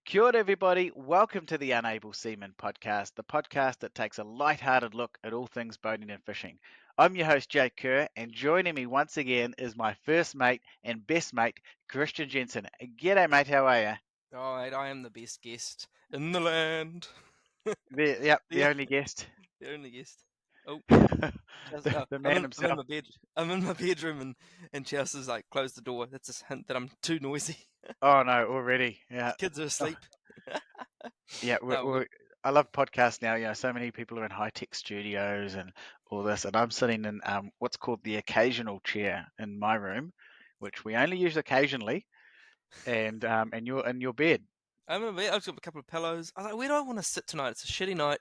Kia ora, everybody. Welcome to the Unable Seaman podcast, the podcast that takes a light-hearted look at all things boating and fishing. I'm your host, Jake Kerr, and joining me once again is my first mate and best mate, Christian Jensen. G'day, mate. How are you? All right, I am the best guest in the land. Yep, the Yeah, only guest. the only guest. Oh, The I'm man in himself. my bed. I'm in my bedroom, and Chelsea's like, close the door. That's a hint that I'm too noisy. Oh, no, already. The Yeah. kids are Oh, asleep. yeah, No, good. I love podcasts now. So many people are in high-tech studios and all this, and I'm sitting in what's called the occasional chair in my room, which we only use occasionally, and you're in your bed. I'm in bed. I've got a couple of pillows. I was like, where do I want to sit tonight? It's a shitty night.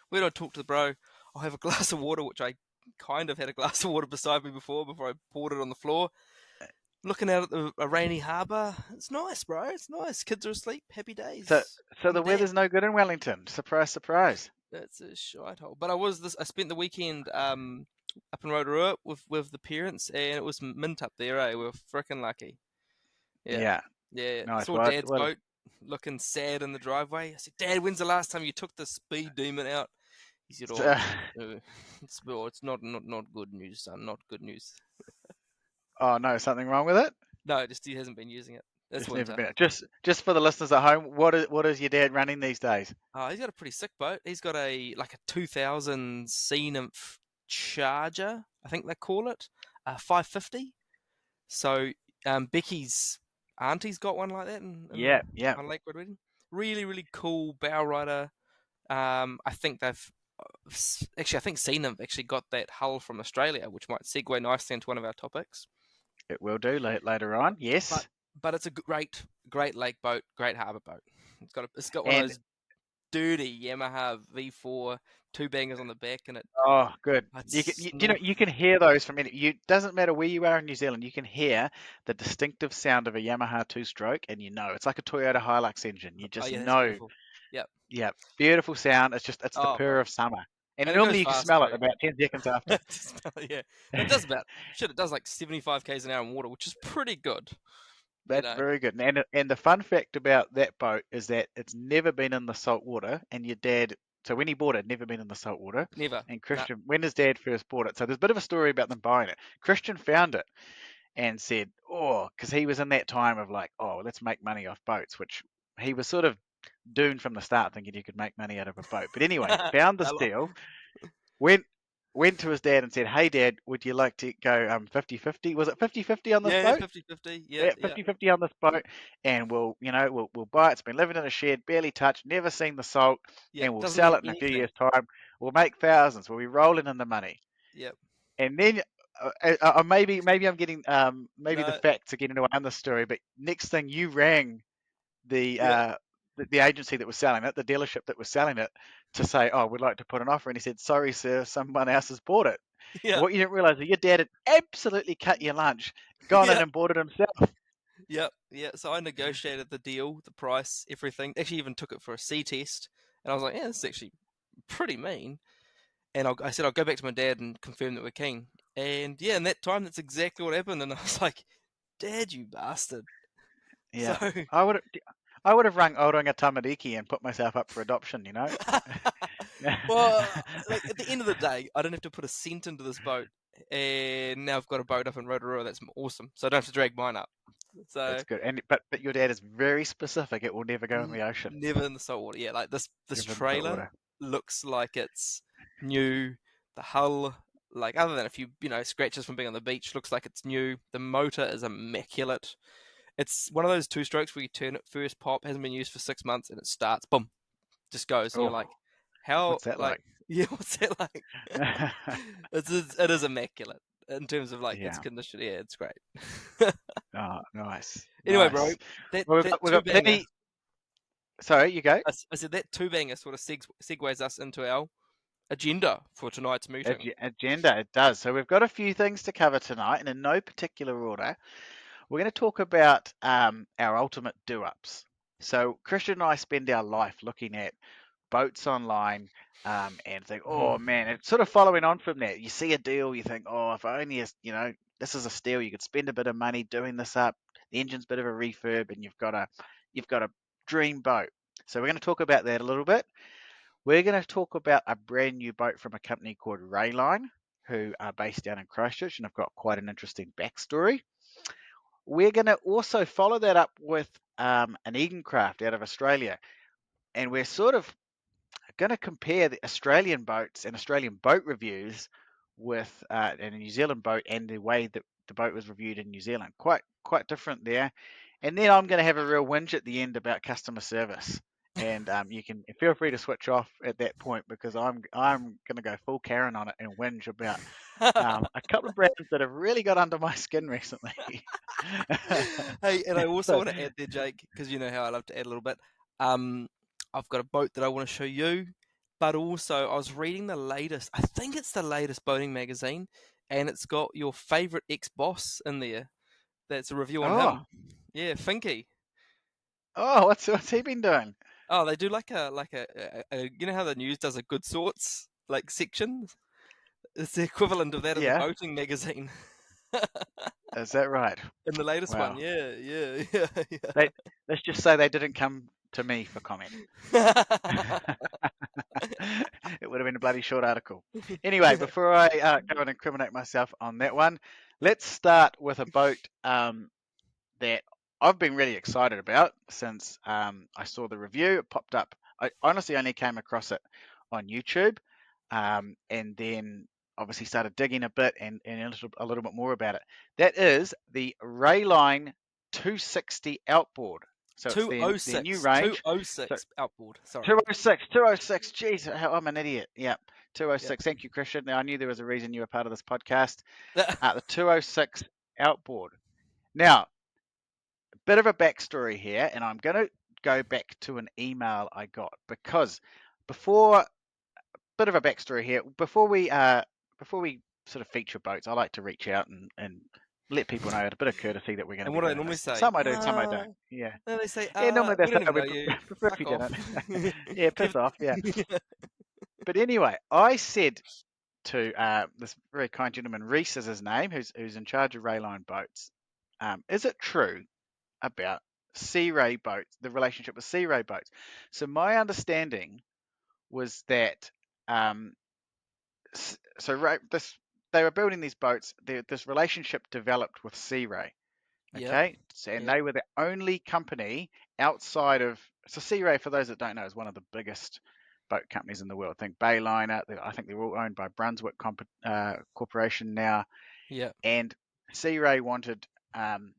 Where do I talk to the bro? I'll have a glass of water, which I kind of had a glass of water beside me before I poured it on the floor. Looking out at a rainy harbour. It's nice, bro. It's nice. Kids are asleep. Happy So, days. so I'm the a dad. weather's no good in Wellington. Surprise, surprise. That's a shite hole. But I spent the weekend up in Rotorua with the parents, and it was mint up there. We were freaking lucky. Yeah, Yeah, yeah. nice. Saw Dad's boat looking sad in the driveway. I said, Dad, when's the last time you took the speed demon out? He said, So, it's not good news, son. Not good news. oh no, something wrong with it? No, just he hasn't been using it. This Just never winter. been. Just for the listeners at home, what is your dad running these days? He's got a pretty sick boat. He's got a 2000 Sea Nymph Charger, I think they call it, 550. So Becky's auntie's got one like that Yeah, yeah. on Lake Redwing. Really, really cool bow rider. I think I think Sea Nymph actually got that hull from Australia, which might segue nicely into one of our topics. It will do later on. But Yes, but it's a great lake boat, great harbour boat. It's got one of and those dirty Yamaha V4 two bangers on the back, and oh, good. it's You can hear those from any. You doesn't matter where you are in New Zealand. You can hear the distinctive sound of a Yamaha two-stroke, and you know it's like a Toyota Hilux engine. You oh just yeah, that's know. beautiful. Yep. Yeah, beautiful sound. It's the Oh, purr bro, of summer, and and it normally goes you can fast smell it too. about 10 seconds after. Yeah, it does about shit. It does like 75 k's an hour in water, which is pretty good. You That's know, very good. And the fun fact about that boat is that it's never been in the salt water. And your dad, so when he bought it, never been in the salt water. never. And No. Christian, when his dad first bought it, so there's a bit of a story about them buying it. Christian found it and said, oh, because he was in that time of like, oh, let's make money off boats, which he was sort of doomed from the start, thinking you could make money out of a boat. But anyway, found this Hello. deal, went went to his dad and said, hey, Dad, would you like to go 50-50? Was it 50-50 on this Yeah, boat? 50-50. Yeah, Yeah, yeah, 50-50 on this boat, and we'll buy it. It's been living in a shed, barely touched, never seen the salt, yeah. and we'll Doesn't sell mean it in a few anything. years' time. We'll make thousands. We'll be rolling in the money. Yep. And then maybe I'm getting maybe the No. facts are getting away on this story, but next thing you rang the Yeah. uh the agency that was selling it, the dealership that was selling it, to say, oh, we'd like to put an offer, and he said, sorry, sir, someone else has bought it. And Yeah. what you didn't realize is your dad had absolutely cut your lunch, gone in Yeah. and bought it himself. Yep. Yeah. So I negotiated the deal, the price, everything. Actually, even took it for a sea test, and I was like, yeah, this is actually pretty mean. And I said I'll go back to my dad and confirm that we're keen. And yeah, in that time, that's exactly what happened. And I was like, Dad, you bastard. So Yeah, I would have rung Oranga Tamariki and put myself up for adoption. well, like at the end of the day, I don't have to put a cent into this boat, and now I've got a boat up in Rotorua. That's awesome. So I don't have to drag mine up. So That's good. And but your dad is very specific. It will never go in the ocean, never in the saltwater. Yeah, like this never in the salt trailer water. looks like it's new. The hull, like other than a few scratches from being on the beach, looks like it's new. The motor is immaculate. It's one of those two strokes where you turn it first pop, hasn't been used for 6 months, and it starts, boom, just goes, and you're like, Oh, how, what's that like, like? yeah, what's that like? It is immaculate in terms of like its Yeah. condition. Yeah, it's great. Oh, nice, Anyway, bro, nice. that Well, we've that got, we've two got banger. plenty. Sorry, you go. I said that two banger sort of segues us into our agenda for tonight's meeting. Agenda. It does. So we've got a few things to cover tonight, and in no particular order. We're going to talk about our ultimate do-ups. So Christian and I spend our life looking at boats online and think, oh man, it's sort of following on from that. You see a deal, you think, oh, if only, this is a steal. You could spend a bit of money doing this up. The engine's a bit of a refurb, and you've got a dream boat. So we're going to talk about that a little bit. We're going to talk about a brand new boat from a company called Rae Line, who are based down in Christchurch and have got quite an interesting backstory. We're going to also follow that up with an Edencraft out of Australia, and we're sort of going to compare the Australian boats and Australian boat reviews with a New Zealand boat and the way that the boat was reviewed in New Zealand. Quite different there. And then I'm going to have a real whinge at the end about customer service. And you can feel free to switch off at that point because I'm going to go full Karen on it and whinge about a couple of brands that have really got under my skin recently. Hey, and I also So, want to add there, Jake, because you know how I love to add a little bit. Um, I've got a boat that I want to show you, but also I was reading the latest. I think it's the latest boating magazine, and it's got your favorite ex-boss in there. That's a review on oh, him. Yeah, Finky. what's he been doing? Oh, they do like a you know how the news does a good sorts like section. It's the equivalent of that in the Yeah, boating magazine. is that right? In the latest one, Wow. yeah, yeah, yeah, They let's just say they didn't come to me for comment. yeah. It would have been a bloody short article. Anyway, before I go and incriminate myself on that one, let's start with a boat that I've been really excited about since I saw the review. It popped up. I honestly only came across it on YouTube, and then obviously started digging a bit and a little bit more about it. That is the Rae Line 260 outboard. So it's their new 206, range. So 206 outboard. Sorry. 206, 206. Jeez, I'm an idiot. Yeah, Yeah. 206. Thank you, Christian. Now, I knew there was a reason you were part of this podcast. The 206 outboard. Now, a bit of a backstory here, and I'm going to go back to an email I got because before, bit of a backstory here. Before we sort of feature boats, I like to reach out and let people know at a bit of courtesy that we're going to And be what do they doing normally this. say? Some I do, some I don't. Yeah. No, they say, Yeah, normally they we say, don't oh, even we know you. prefer if Fuck you off. didn't. Yeah, piss Give- off. Yeah. But anyway, I said to this very kind gentleman, Reese is his name, who's in charge of Rae Line Boats. Is it true about Sea Ray boats, the relationship with Sea Ray boats? So my understanding was that um, this they were building these boats. This relationship developed with Sea Ray. Yep, Okay, so, and yep, they were the only company outside of Sea Ray. For those that don't know, is one of the biggest boat companies in the world. I think Bayliner. I think they're all owned by Brunswick Corporation now. yep. And Sea Ray wanted and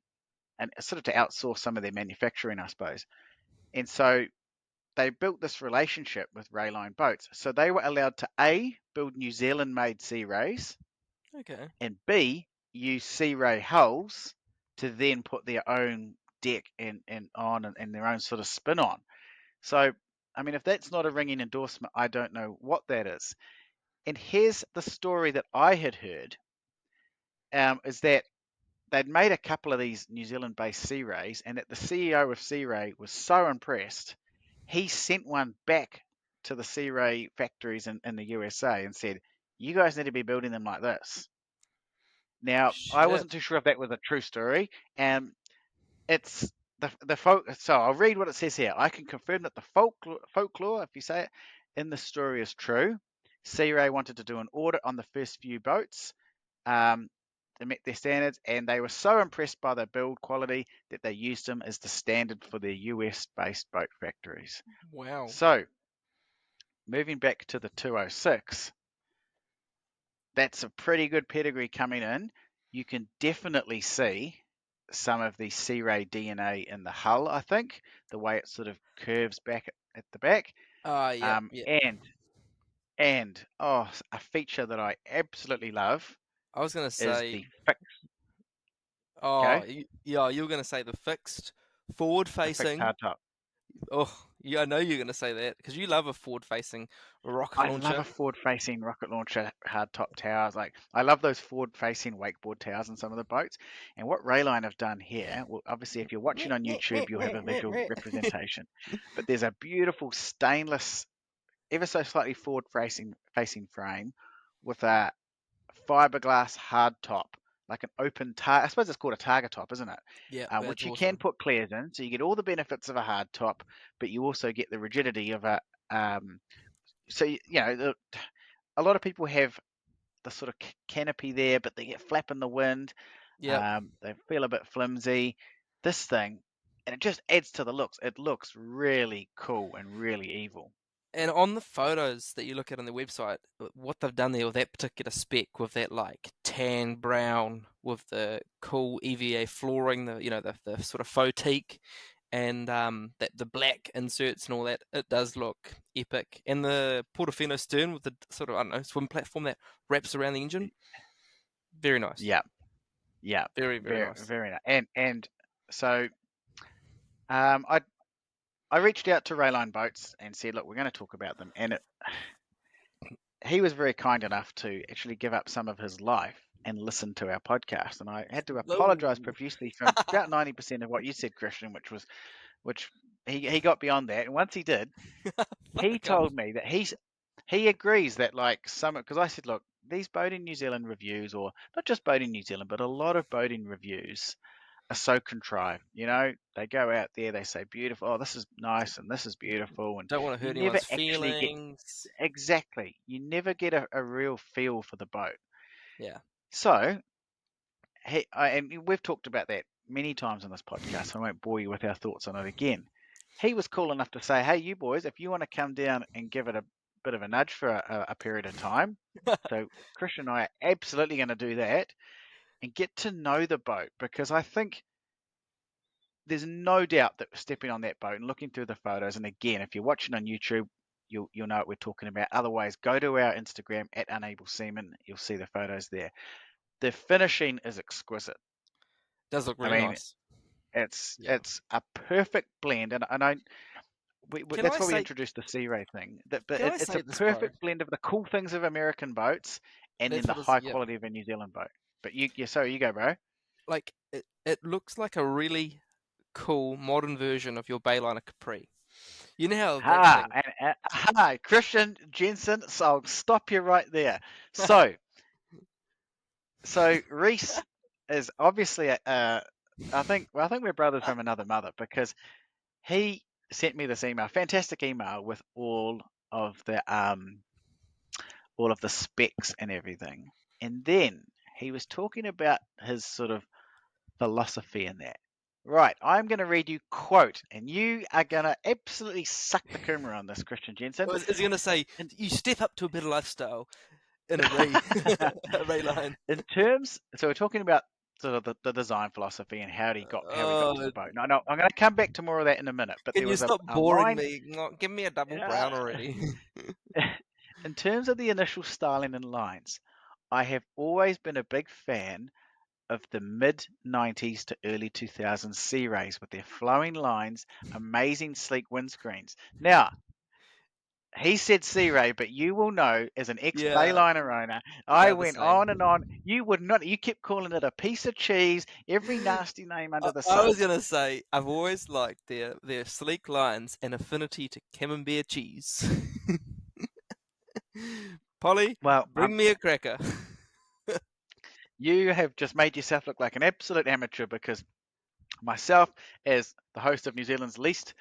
sort of to outsource some of their manufacturing, I suppose. And so they built this relationship with Rae Line Boats. So they were allowed to A, build New Zealand made Sea Rays, Okay. and B, use Sea Ray hulls to then put their own deck and on and their own sort of spin on. So, I mean, if that's not a ringing endorsement, I don't know what that is. And here's the story that I had heard is that they'd made a couple of these New Zealand based Sea Rays, and that the CEO of Sea Ray was so impressed, he sent one back to the Sea Ray factories in the USA and said, "You guys need to be building them like this." Now, I Shit. wasn't too sure if that was a true story, and it's the folk. So I'll read what it says here. I can confirm that the folklore, if you say it, in the story is true. Sea Ray wanted to do an audit on the first few boats. Um, they met their standards, and they were so impressed by the build quality that they used them as the standard for their US-based boat factories. Wow. So, moving back to the 206, that's a pretty good pedigree coming in. You can definitely see some of the Sea Ray DNA in the hull, I think, the way it sort of curves back at the back. Yep, yep. And a feature that I absolutely love I was gonna is say, the fix. Okay, yeah, you were gonna say the fixed forward the fixed facing. hardtop. Oh, yeah, I know you're gonna say that because you love a forward facing rocket I love launcher. a forward-facing rocket launcher hardtop towers. Like I love those forward-facing wakeboard towers in some of the boats. And what Rayline have done here, well, obviously, if you're watching on YouTube, you'll have a visual representation. But there's a beautiful stainless, ever so slightly forward-facing frame with a fiberglass hardtop like an open tar. I suppose it's called a targa top, isn't it? Yeah, that's Which you can awesome. put clears in, so you get all the benefits of a hard top, but you also get the rigidity of a. So you know, a lot of people have the sort of canopy there, but they get flap in the wind. Yep. They feel a bit flimsy. This thing, and it just adds to the looks. It looks really cool and really evil. And on the photos that you look at on the website, what they've done there with that particular spec, with that like tan brown, with the cool EVA flooring, the sort of faux teak, and that the black inserts and all that, it does look epic. And the Portofino stern with the sort of, I don't know, swim platform that wraps around the engine, very nice, Yeah, yeah, very very very nice. very nice. And so um, I I reached out to Rae Line Boats and said, look, we're going to talk about them, and he was very kind enough to actually give up some of his life and listen to our podcast. And I had to apologize No, profusely for about 90% of what you said, Christian, which he got beyond that. And once he did, he fuck off. told me that he agrees that like some, because I said, look, these boating New Zealand reviews, or not just boating New Zealand, but a lot of boating reviews are so contrived. You know, they go out there, they say beautiful, oh, this is nice and this is beautiful, and Don't want to you hurt never anyone's actually get feelings. exactly, you never get a real feel for the boat. Yeah. So, and we've talked about that many times on this podcast, so I won't bore you with our thoughts on it again. He was cool enough to say, hey, you boys, if you want to come down and give it a bit of a nudge for a period of time, so Christian and I are absolutely going to do that and get to know the boat, because I think there's no doubt that stepping on that boat and looking through the photos, and again, if you're watching on YouTube, you'll know what we're talking about. Otherwise, go to our Instagram at Unable Seaman. You'll see the photos there. The finishing is exquisite. Does look I really mean, nice. it's Yeah. it's a perfect blend, and Can that's I why we say introduced the Sea Ray thing. But can I it's a say this, bro? perfect blend of the cool things of American boats and then That's the what is, high yep. quality of a New Zealand boat. But sorry, you go, bro. Like it looks like a really cool modern version of your Bayliner Capri. You know how that Ha! thing. Christian Jensen. So I'll stop you right there. So Reese is obviously I think we're brothers from another mother, because he sent me this email, fantastic email with all of the specs and everything. And then he was talking about his sort of philosophy in that. Right, I'm going to read you quote, and you are going to absolutely suck the camera on this, Christian I Jensen. was gonna say In, you step up to a better lifestyle in a Ray a Ray line. in terms, so we're talking about sort of the design philosophy and how he got to the Oh, boat. No, I'm going to come back to more of that in a minute. But can there you was stop a boring line. me? Give me a double uh, brown already. in terms of the initial styling and lines, I have always been a big fan of the mid 90s to early 2000s Sea Rays with their flowing lines, amazing sleek windscreens. Now, he said Sea Ray, but you will know as an ex Yeah, Bayliner owner, I they're the went same. on and on. You would not, you kept calling it a piece of cheese, every nasty name under the I sun. was gonna say I've always liked their sleek lines and affinity to camembert cheese. Polly, Well, bring me a cracker. you have just made yourself look like an absolute amateur, because myself, as the host of New Zealand's least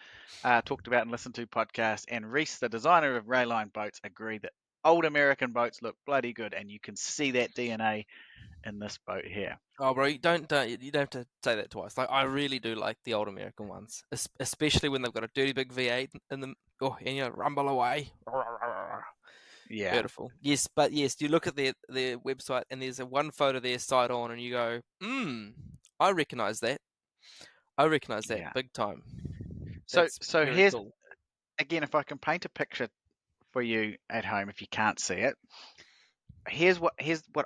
talked about and listened to podcast, and Reese, the designer of Rae Line boats, agree that old American boats look bloody good, and you can see that DNA in this boat here. Oh, bro, you don't have to say that twice. Like, I really do like the old American ones, especially when they've got a dirty big V8 in them. Oh, and you rumble away. Yeah, Beautiful. Yes, but yes, you look at their website and there's a one photo there side on, and you go, I recognize that. I recognize that yeah. big time. So That's so very here's cool. again, if I can paint a picture for you at home, if you can't see it, here's what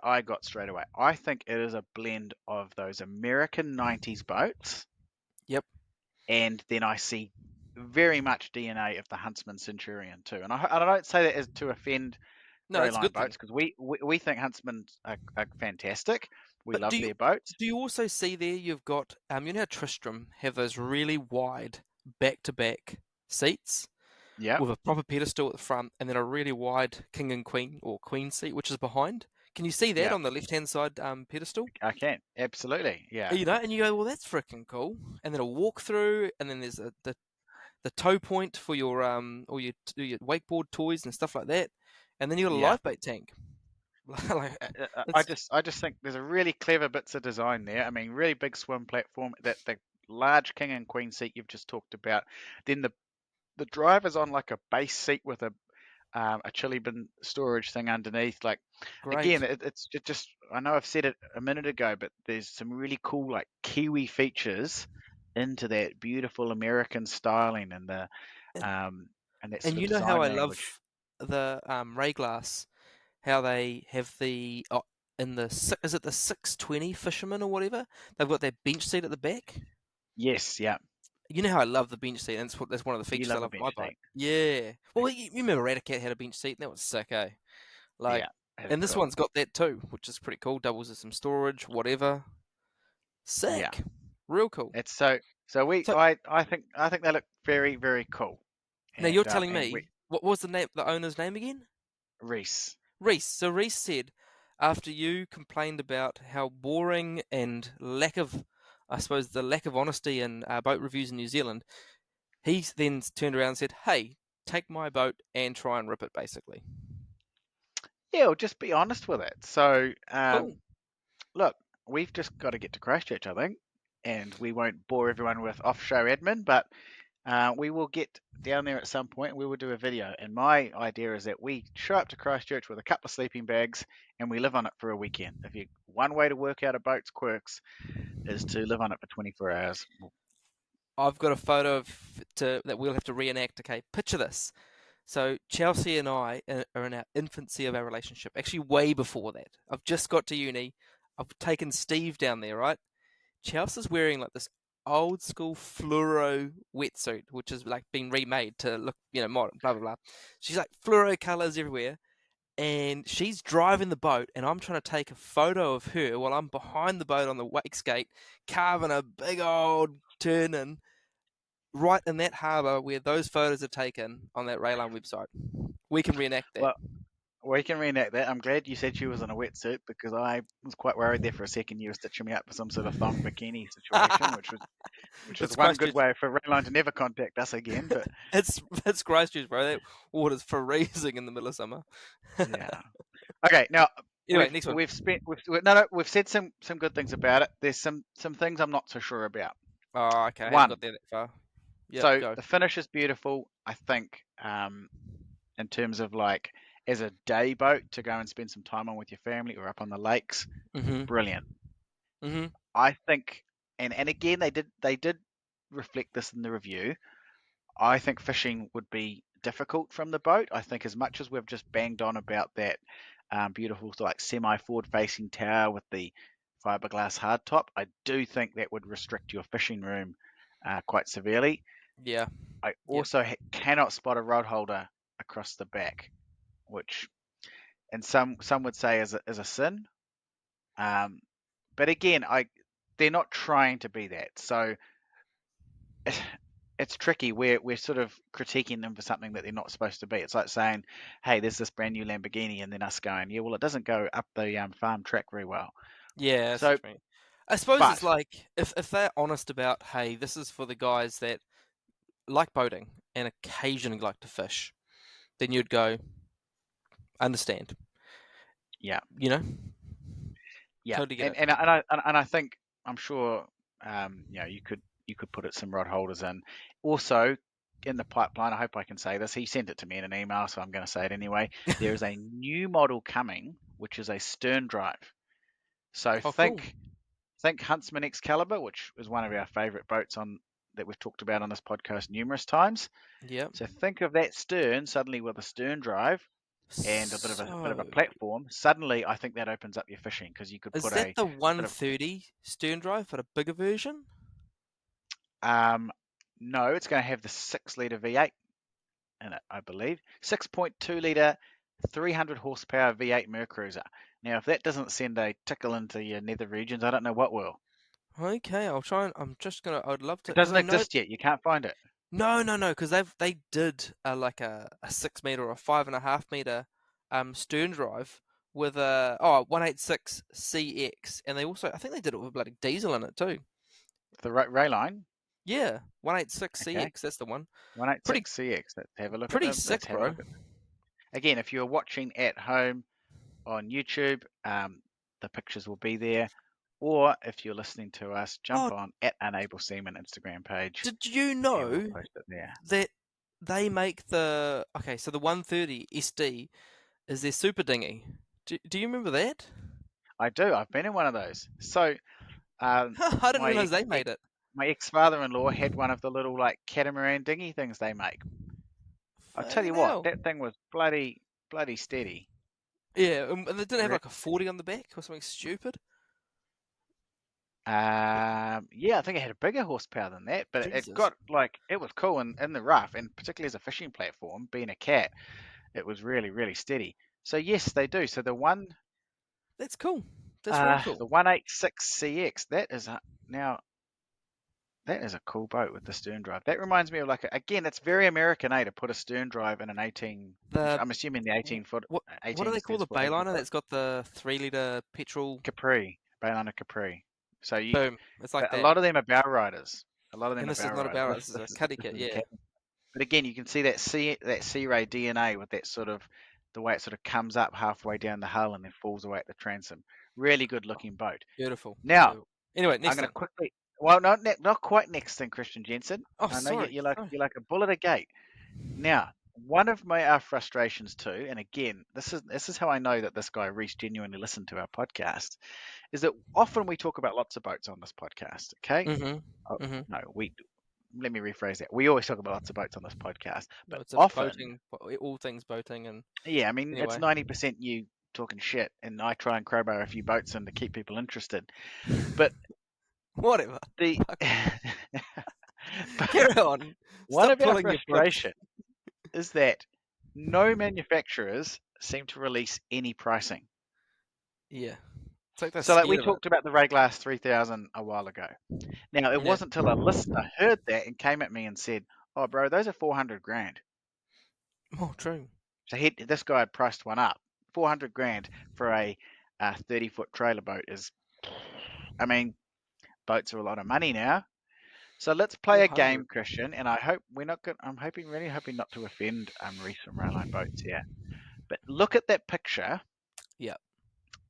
I got straight away. I think it is a blend of those American '90s boats, Yep. and then I see very much DNA of the Huntsman Centurion too. And I don't say that as to offend No, Rae that's a Line good thing. boats, because we think Huntsmen are fantastic. We But love their boats. do you also see there you've got you know how Tristram have those really wide back to back seats Yeah, with a proper pedestal at the front and then a really wide king and queen or queen seat which is behind? Can you see that Yeah, on the left-hand side pedestal? I can. Absolutely. Yeah. And you go, well, that's freaking cool. And then a walkthrough, and then there's the tow point for your your wakeboard toys and stuff like that, and then you got a Yeah. lifebait tank. Like I it's just think there's a really clever bits of design there. I mean, really big swim platform, that the large king and queen seat you've just talked about. Then the driver's on like a base seat with a chili bin storage thing underneath. Like again, great. it just, I know I've said it a minute ago, but there's some really cool like Kiwi features into that beautiful American styling And, um and that and sort of you know how design I language. love the Ray glass, how they have in the is it the 620 fisherman or whatever? They've got that bench seat at the back. Yes, yeah, You know how I love the bench seat, and that's one of the you features I love a love on my bench bike. seat. Yeah. Well, you remember Radicat had a bench seat, and that was sick, eh? Like, Yeah, that's and this cool. one's got that too, which is pretty cool. Doubles as some storage, whatever. Yeah, Sick. Real cool. it's so we So I think they look very very cool, now you're and telling and we me what was the owner's name again? Reese. Reese. So Reese said after you complained about how boring and lack of, I suppose, the lack of honesty in boat reviews in New Zealand, he then turned around and said, "Hey, take my boat and try and rip it." Basically. Yeah, well, just be honest with it. So Cool. look, we've just got to get to Christchurch, I think, and we won't bore everyone with off-show admin, but we will get down there at some point and we will do a video. And my idea is that we show up to Christchurch with a couple of sleeping bags and we live on it for a weekend. If you one way to work out a boat's quirks is to live on it for 24 hours. I've got a photo that we'll have to reenact. Okay, picture this. So Chelsea and I are in our infancy of our relationship. Actually, way before that. I've just got to uni. I've taken Steve down there, right? Chelsea's wearing like this old school fluoro wetsuit, which has like been remade to look, modern, blah blah blah. She's like fluoro colours everywhere, and she's driving the boat, and I'm trying to take a photo of her while I'm behind the boat on the wake skate, carving a big old turn in right in that harbour where those photos are taken on that Rae Line website. We can reenact that. Well, we can reenact that. I'm glad you said she was in a wetsuit because I was quite worried there for a second you were stitching me up for some sort of thong bikini situation, which was It's one good Christchurch. way for Rayline to never contact us again. But It's Christchurch, bro. That water's freezing in the middle of summer. yeah, okay. Now Anyway, next one. we've spent no, we've said some good things about it. There's some things I'm not so sure about. Oh, okay. I haven't One, got there that far. Yep, so go. the finish is beautiful. I think in terms of like as a day boat to go and spend some time on with your family or up on the lakes, Mhm. brilliant. Mhm. I think, and again they did reflect this in the review. I think fishing would be difficult from the boat. I think as much as we've just banged on about that beautiful like semi-forward facing tower with the fiberglass hardtop, I do think that would restrict your fishing room quite severely. Yeah. I Yep. also cannot spot a rod holder across the back, which and some would say is a sin. Um, but again, they're not trying to be that. So it's tricky. We're sort of critiquing them for something that they're not supposed to be. It's like saying, "Hey, there's this brand new Lamborghini," and then us going, "Yeah, well, it doesn't go up the farm track very well." Yeah, that's So, what you mean. I suppose it's but like if they're honest about, hey, this is for the guys that like boating and occasionally like to fish, then you'd go, understand. yeah, You know? yeah, Totally get and it. and I think I'm sure you could put it some rod holders in. Also, in the pipeline, I hope I can say this. He sent it to me in an email, so I'm going to say it anyway. There is a new model coming, which is a stern drive. So Oh, cool. think Huntsman Excalibur, which is one of our favourite boats on that we've talked about on this podcast numerous times. Yep. So think of that stern suddenly with a stern drive and a bit of a So, platform. Suddenly, I think that opens up your fishing because you could is put that a the bit of 130 stern drive, but a bigger version? um, no, it's going to have the 6 litre V8 in it, I believe. 6.2 litre, 300 horsepower V8 Mercruiser. Now, if that doesn't send a tickle into your nether regions, I don't know what will. Okay, I'll try and I'd love to, It because doesn't I know. exist yet. You can't find it. No, because they did like a 6 meter or a 5.5 meter stern drive with a 186 CX, and they also I think they did it with bloody diesel in it too. The Rae Line. Yeah, 186 Okay. CX. That's the one. Pretty 186 CX. Let's have a look at pretty them. Let's sick, have a bro. look at them. Again, if you're watching at home on YouTube, the pictures will be there. Or if you're listening to us, jump Oh, on at Unable Seaman Instagram page did you and we'll know post it there. that they make so the 130 SD is their super dinghy? Do you remember that? I do. I've been in one of those. So I didn't my realize they made it. my ex-father-in-law had one of the little like catamaran dinghy things they make. I'll tell you Fucking what, hell. that thing was bloody steady. Yeah, and they didn't have Re- like a 40 on the back or something stupid. yeah, I think it had a bigger horsepower than that, but it Jesus, got like it was cool in the rough, and particularly as a fishing platform, being a cat, it was really steady. So yes, they do. So that's cool. That's very the cool. 186 CX, now that is a cool boat with the stern drive. That reminds me of again, it's very American, to put a stern drive in an 18, which The I'm assuming the 18 foot, what do 18 they call stands the for 80 Bayliner foot. that's got the 3 liter petrol? Capri, Bayliner Capri. So Boom, it's like a that. lot of them are bow riders. A lot of them And are this is bow not a riders. barrel. This is a cuddy This kit. is a Yeah, cat. But again, you can see that Sea Ray DNA with that sort of the way it sort of comes up halfway down the hull and then falls away at the transom. Really good looking boat. beautiful. Now, Beautiful. Anyway, I'm next going to thing. quickly. Well, not quite next thing, Christian Jensen. Oh, I know sorry. Sorry. you're like a bull at a gate. Now, one of our frustrations too, and again, this is how I know that this guy Reese genuinely listened to our podcast, is that often we talk about lots of boats on this podcast. Okay, Mhm. oh, Mhm. no, we let me rephrase that. We always talk about lots of boats on this podcast, No, but it's a often, boating, all things boating, and yeah, I mean, it's anyway, 90% you talking shit, and I try and crowbar a few boats in to keep people interested. But whatever. the Fuck. but Carry on. one Stop of our pulling your punch. frustration is that no manufacturers seem to release any pricing. Yeah, it's like they're So, like we scared of it. talked about the Ray Glass 3000 a while ago. Now, it Yeah. wasn't until a listener heard that and came at me and said, "Oh, bro, those are 400 grand." Oh, true. So this guy had priced one up. 400 grand for a 30-foot trailer boat is, I mean, boats are a lot of money now. So let's play a 400. game, Christian, and I hope we're not going. I'm really hoping not to offend recent Railline boats here. But look at that picture Yeah.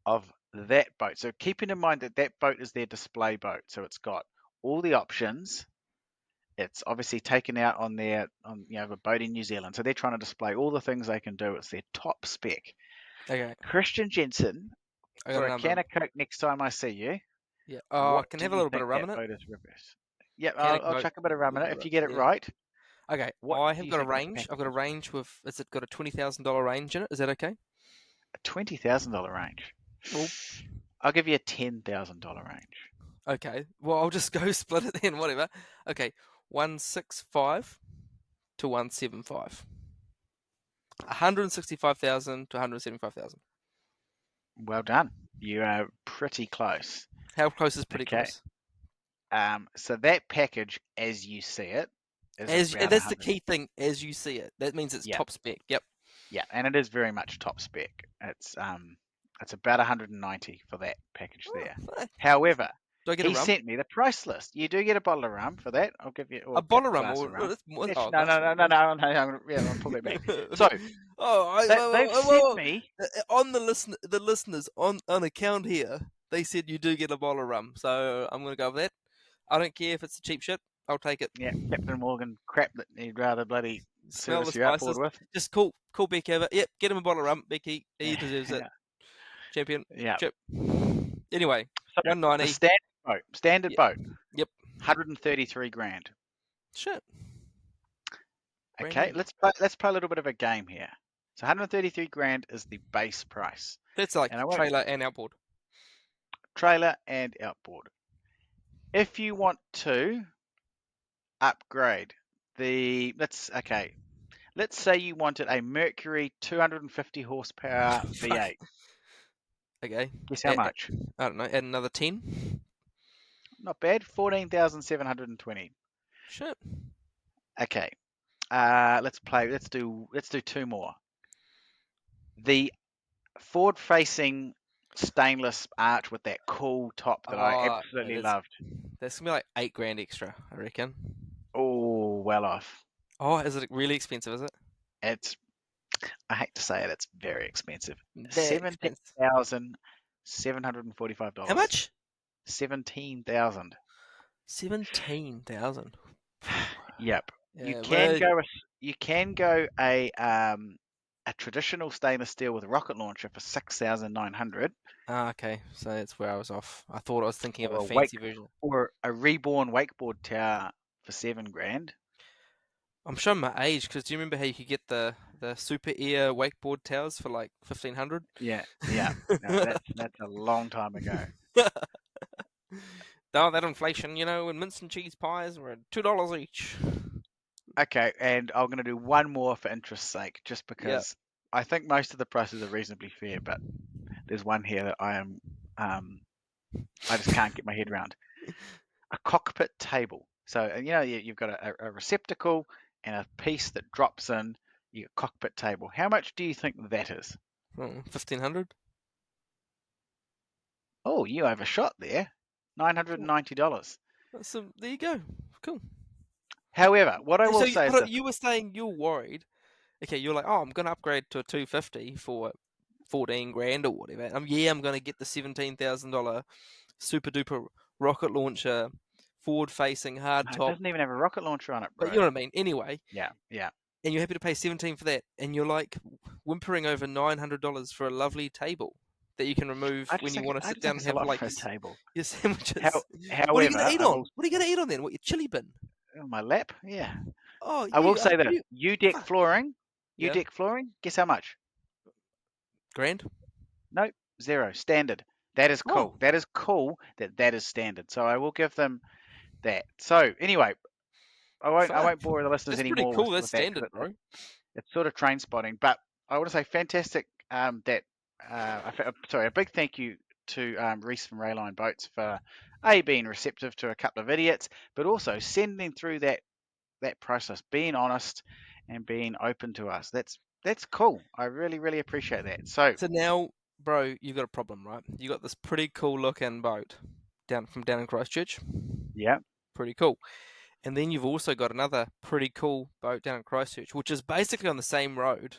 of that boat. So keeping in mind that that boat is their display boat. So it's got all the options. It's obviously taken out on a boat in New Zealand. So they're trying to display all the things they can do. It's their top spec. Okay. Christian Jensen, I got for a a number. can of Coke next time I see you, Yeah. what Can I do have a you little bit think of rum that in it? boat is reverse? Yeah, Can I I'll Coke? chuck a bit of A rum little in it. bit of If rum. you get it Yeah. right, Okay. what I do have you got a think this range. I've package got a is? range with. Is it got a $20,000 range in it? Is that okay? A $20,000 range. Well, I'll give you a $10,000 range. okay. Well, I'll just go split it then. Whatever. Okay. 165 to 175. 165,000 to 175,000. Well done. You are pretty close. How close is pretty Okay. close? So that package, as you see it, is about That's the 100. key thing. As you see it, that means it's Yeah, top spec. Yep. yeah, and it is very much top spec. It's about 190 for that package Oh, there. hey. However, Do I get a he rum? sent me the price list. You do get a bottle of rum for that. I'll give you, or A bottle a of rum, glass of rum. oh, Yes, a no, glass no, of rum. no, no, no, no. Yeah, I'll pull that back. So Oh, they've sent me on the listeners on account here, they said you do get a bottle of rum, so I'm gonna go with that. I don't care if it's a cheap shit. I'll take it. yeah, Captain Morgan crap that he'd rather bloody Smell the service you outboard spices. with. Just cool Beck over. Yep, get him a bottle of rum, Becky. He deserves it. Yeah, Champion. yeah. Chip. Anyway, So the 190. standard Yep. boat, Yep. 133 grand. Shit. Brand Okay, new. let's play a little bit of a game here. So 133 grand is the base price, That's like and I won't trailer and outboard. trailer and outboard. If you want to upgrade let's say you wanted a Mercury 250 horsepower Fuck. V8. Okay. Guess how I much? don't know. Add another 10. Not bad, 14,720. Shit. Okay, let's do two more. The forward-facing stainless arch with that cool top that I Oh, absolutely that's loved. that's gonna be like 8 grand extra, I reckon. Oh, well off. Oh, is it really expensive? Is it It's I hate to say it, it's very expensive. that Seventeen expensive? thousand $745. How much? 17,000. 17,000. Yep. You Yeah, can well, go a you can go a traditional stainless steel with a rocket launcher for 6,900, okay. So that's where I was off. I thought I was thinking of a or fancy version. a reborn wakeboard tower for 7 grand. I'm showing my age because do you remember how you could get the super air wakeboard towers for like 1,500? Yeah, yeah. No, that's a long time ago. Oh, that inflation, and mince and cheese pies were $2 each. Okay, and I'm going to do one more for interest's sake, just Yeah. because I think most of the prices are reasonably fair, but there's one here that um, I just can't get my head around. A cockpit table. So, you've got a receptacle and a piece that drops in your cockpit table. How much do you think that is? 1,500. Oh, you overshot there. Cool. $990. So there you go. Cool. However, what I So will say is hold on, this. you were saying you're worried. Okay, you're like, oh, I'm gonna upgrade to a 250 for 14 grand or whatever. Yeah, I'm gonna get the $17,000 super duper rocket launcher, forward facing hard No, it top. doesn't even have a rocket launcher on it, But bro. you know what I mean. Anyway, Yeah, yeah. and you're happy to pay 17 for that, and you're like whimpering over $900 for a lovely table that you can remove when you want to I sit just down think and it's a have lot like for a table. your How, sandwiches. What are you however, gonna eat I will on? What are you gonna eat on then? What your chili bin? on my lap. Yeah, Oh, I will you are say this: you U-deck fuck. flooring, Yeah, U-deck flooring. Guess how much? grand. Nope, zero. Standard. That is Oh, cool. That is cool. That is standard. So I will give them that. So anyway, I fuck. won't bore the listeners That's pretty anymore cool. That's with that because standard, bro. it's sort of train spotting. But I want to say fantastic. That sorry, a big thank you to Reese from Rae Line Boats for being receptive to a couple of idiots, but also sending through that process, being honest and being open to us. That's cool. I really really appreciate that. So So now, bro, you got a problem, right? You got this pretty cool looking boat down in Christchurch. yeah, Pretty cool. And then you've also got another pretty cool boat down in Christchurch, which is basically on the same road.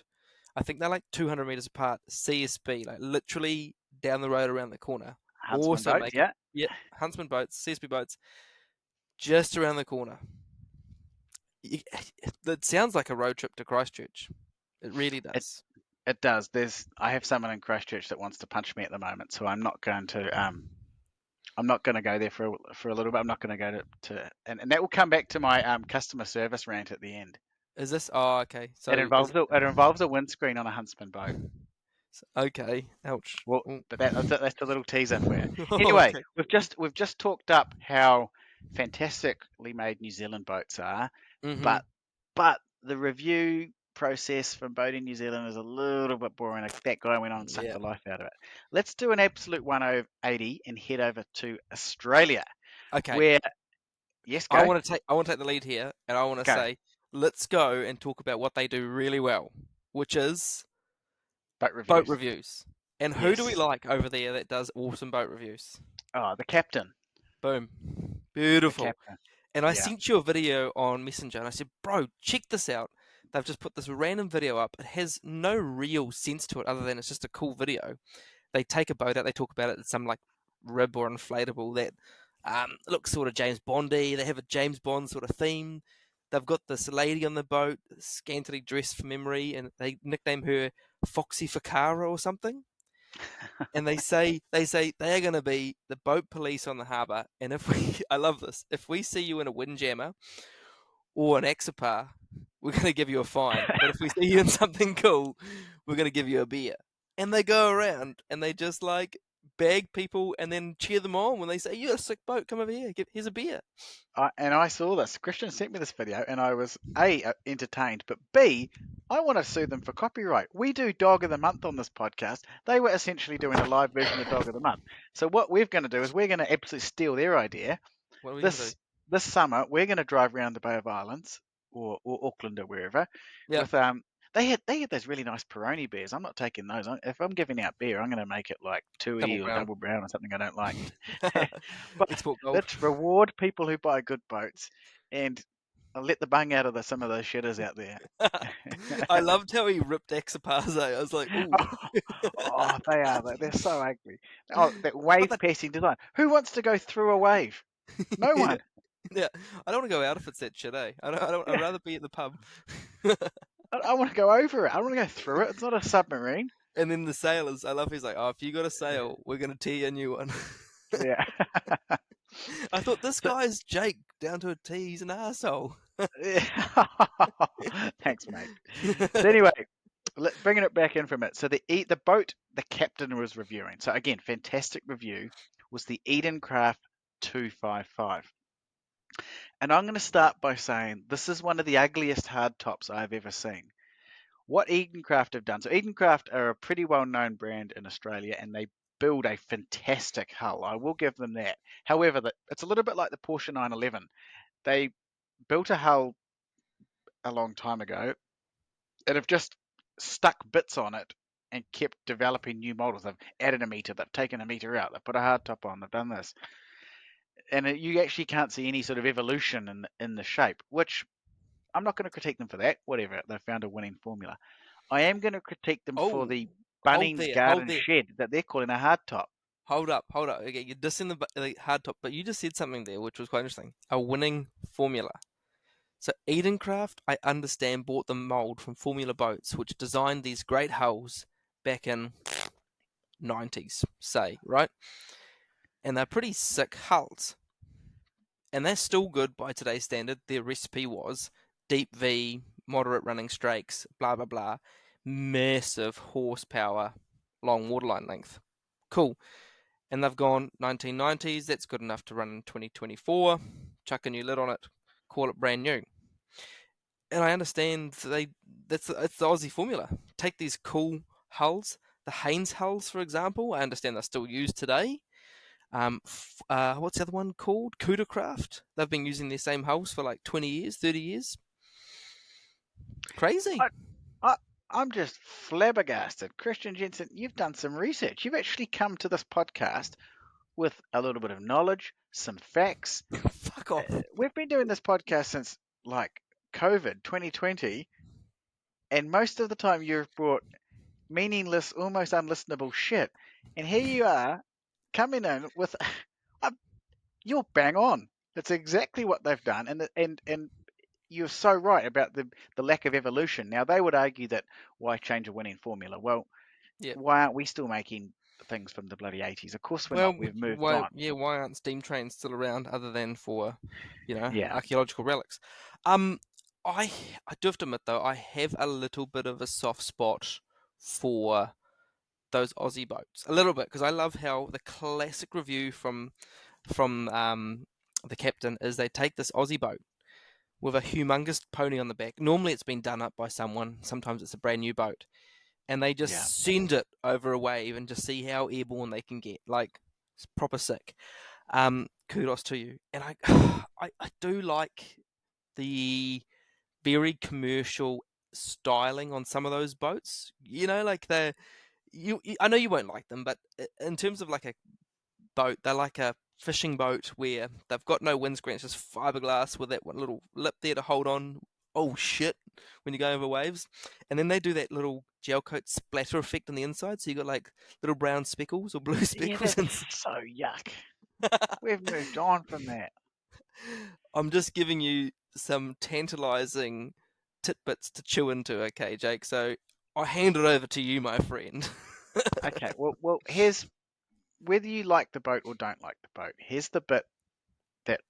I think they're like 200 meters apart. CSB, like literally down the road around the corner. Huntsman Also Boats. make it, Yeah, yep, Huntsman boats, CSB boats, just around the corner. That sounds like a road trip to Christchurch. It really it does. it does. I have someone in Christchurch that wants to punch me at the moment, so I'm not going to go there for a little bit. I'm not going to go and that will come back to my customer service rant at the end. Is this? Oh, okay. It So is involves it involves a windscreen on a Huntsman boat. okay. Ouch. Well, Mm. but that's a little teaser for you. Oh, Anyway, okay. we've just talked up how fantastically made New Zealand boats are, Mhm. but the review process from Boating New Zealand is a little bit boring. Like that guy went on and sucked Yeah. the life out of it. Let's do an absolute 180 and head over to Australia, Okay. where yes, go I want to take the lead here, and I want to go say, let's go and talk about what they do really well, which is boat boat reviews. reviews. And who do we Yes. like over there that does awesome boat reviews? Oh, the captain, Boom. the Beautiful. captain. And I Yeah. sent you a video on Messenger, and I said, bro, check this out. They've just put this random video up. It has no real sense to it other than it's just a cool video. They take a boat out, they talk about it, it's some like rib or inflatable that looks sort of James Bondy. They have a James Bond sort of theme. They've got this lady on the boat, scantily dressed for memory, and they nickname her Foxy Fakara or something. And they say they are going to be the boat police on the harbour. And if we, I love this, if we see you in a windjammer or an Axopar, we're going to give you a fine. But if we see you in something cool, we're going to give you a beer. And they go around and they just like bag people and then cheer them on when they say, "You're a sick boat, come over here, here's a beer." And I saw this. Christian sent me this video, and I was A, entertained, but B, I want to sue them for copyright. We do Dog of the Month on this podcast. They were essentially doing a live version of Dog of the Month. So what we're going to do is we're going to absolutely steal their idea. What are we going to do? This summer, we're going to drive around the Bay of Islands or Auckland or wherever Yeah. with They had those really nice Peroni beers. I'm not taking those. If I'm giving out beer, I'm going to make it like Double Tui or brown. Double Brown or something I don't like. But Export gold. let's reward people who buy good boats, and I'll let the bung out of some of those shitters out there. I loved how he ripped Exaparse. I was like, ooh. Oh, they are. They're so ugly. Oh, that But wave that, passing design. Who wants to go through a wave? No yeah, one. yeah. I don't want to go out if it's that shit, eh? I'd Yeah, rather be at the pub. I want to go over it. I want to go through it. It's not a submarine. And then the sailors, I love he's like, oh, if you got a sail, we're going to tear you a new one. Yeah. I thought this So, guy's Jake down to a T. He's an asshole. yeah. Thanks, mate. So anyway, bringing it back in from it. So the boat the captain was reviewing. So again, fantastic review was the Edencraft 255. And I'm going to start by saying this is one of the ugliest hardtops I've ever seen. What Edencraft have done. So Edencraft are a pretty well-known brand in Australia, and they build a fantastic hull. I will give them that. However, it's a little bit like the Porsche 911. They built a hull a long time ago and have just stuck bits on it and kept developing new models. They've added a meter, they've taken a meter out, they've put a hardtop on, they've done this, and you actually can't see any sort of evolution in the shape. Which I'm not going to critique them for that. Whatever, they've found a winning formula. I am going to critique them for Oh, the hold Bunnings there, hold Garden there. Shed that they're calling a hardtop. Hold up, hold up. Okay, you're dissing the hard top, but you just said something there which was quite interesting. A winning formula. So Edencraft, I understand, bought the mold from Formula Boats, which designed these great hulls back in 90s, say, right? And they're pretty sick hulls. And they're still good by today's standard. Their recipe was deep V, moderate running strakes, blah blah blah, massive horsepower, long waterline length. Cool. And they've gone 1990s, that's good enough to run in 2024, chuck a new lid on it, call it brand new. And I understand it's the Aussie formula. Take these cool hulls, the Haynes hulls, for example. I understand they're still used today. What's the other one called? Craft. They've been using their same hulls for like 20 years, 30 years. Crazy. I, I, I'm just flabbergasted. Christian Jensen, you've done some research. You've actually come to this podcast with a little bit of knowledge, some facts. Fuck off. We've been doing this podcast since like COVID 2020, and most of the time you've brought meaningless, almost unlistenable shit. And here you are coming in with a, you're bang on. That's exactly what they've done, and you're so right about the lack of evolution. Now they would argue that why change a winning formula? Well, Yeah. why aren't we still making things from the bloody 80s? Of course we're not. Well, We've moved why? on. Yeah, why aren't steam trains still around other than for, Yeah, archaeological relics? Um, I I do have to admit though, I have a little bit of a soft spot for those Aussie boats, a little bit, because I love how the classic review from the captain is they take this Aussie boat with a humongous pony on the back. Normally, it's been done up by someone. Sometimes it's a brand new boat, and they just yeah. send it over a wave and just see how airborne they can get. Like it's proper sick. Kudos to you. And I, I do like the very commercial styling on some of those boats. Like I know you won't like them, but in terms of like a boat, they're like a fishing boat where they've got no windscreen, it's just fiberglass with that one little lip there to hold on. Oh shit, when you go over waves. And then they do that little gel coat splatter effect on the inside, so you got like little brown speckles or blue Yeah, speckles. that's so yuck. We've moved on from that. I'm just giving you some tantalizing tidbits to chew into, okay, Jake? So I hand it over to you, my friend. Okay, well, here's whether you like the boat or don't like the boat. Here's the bit that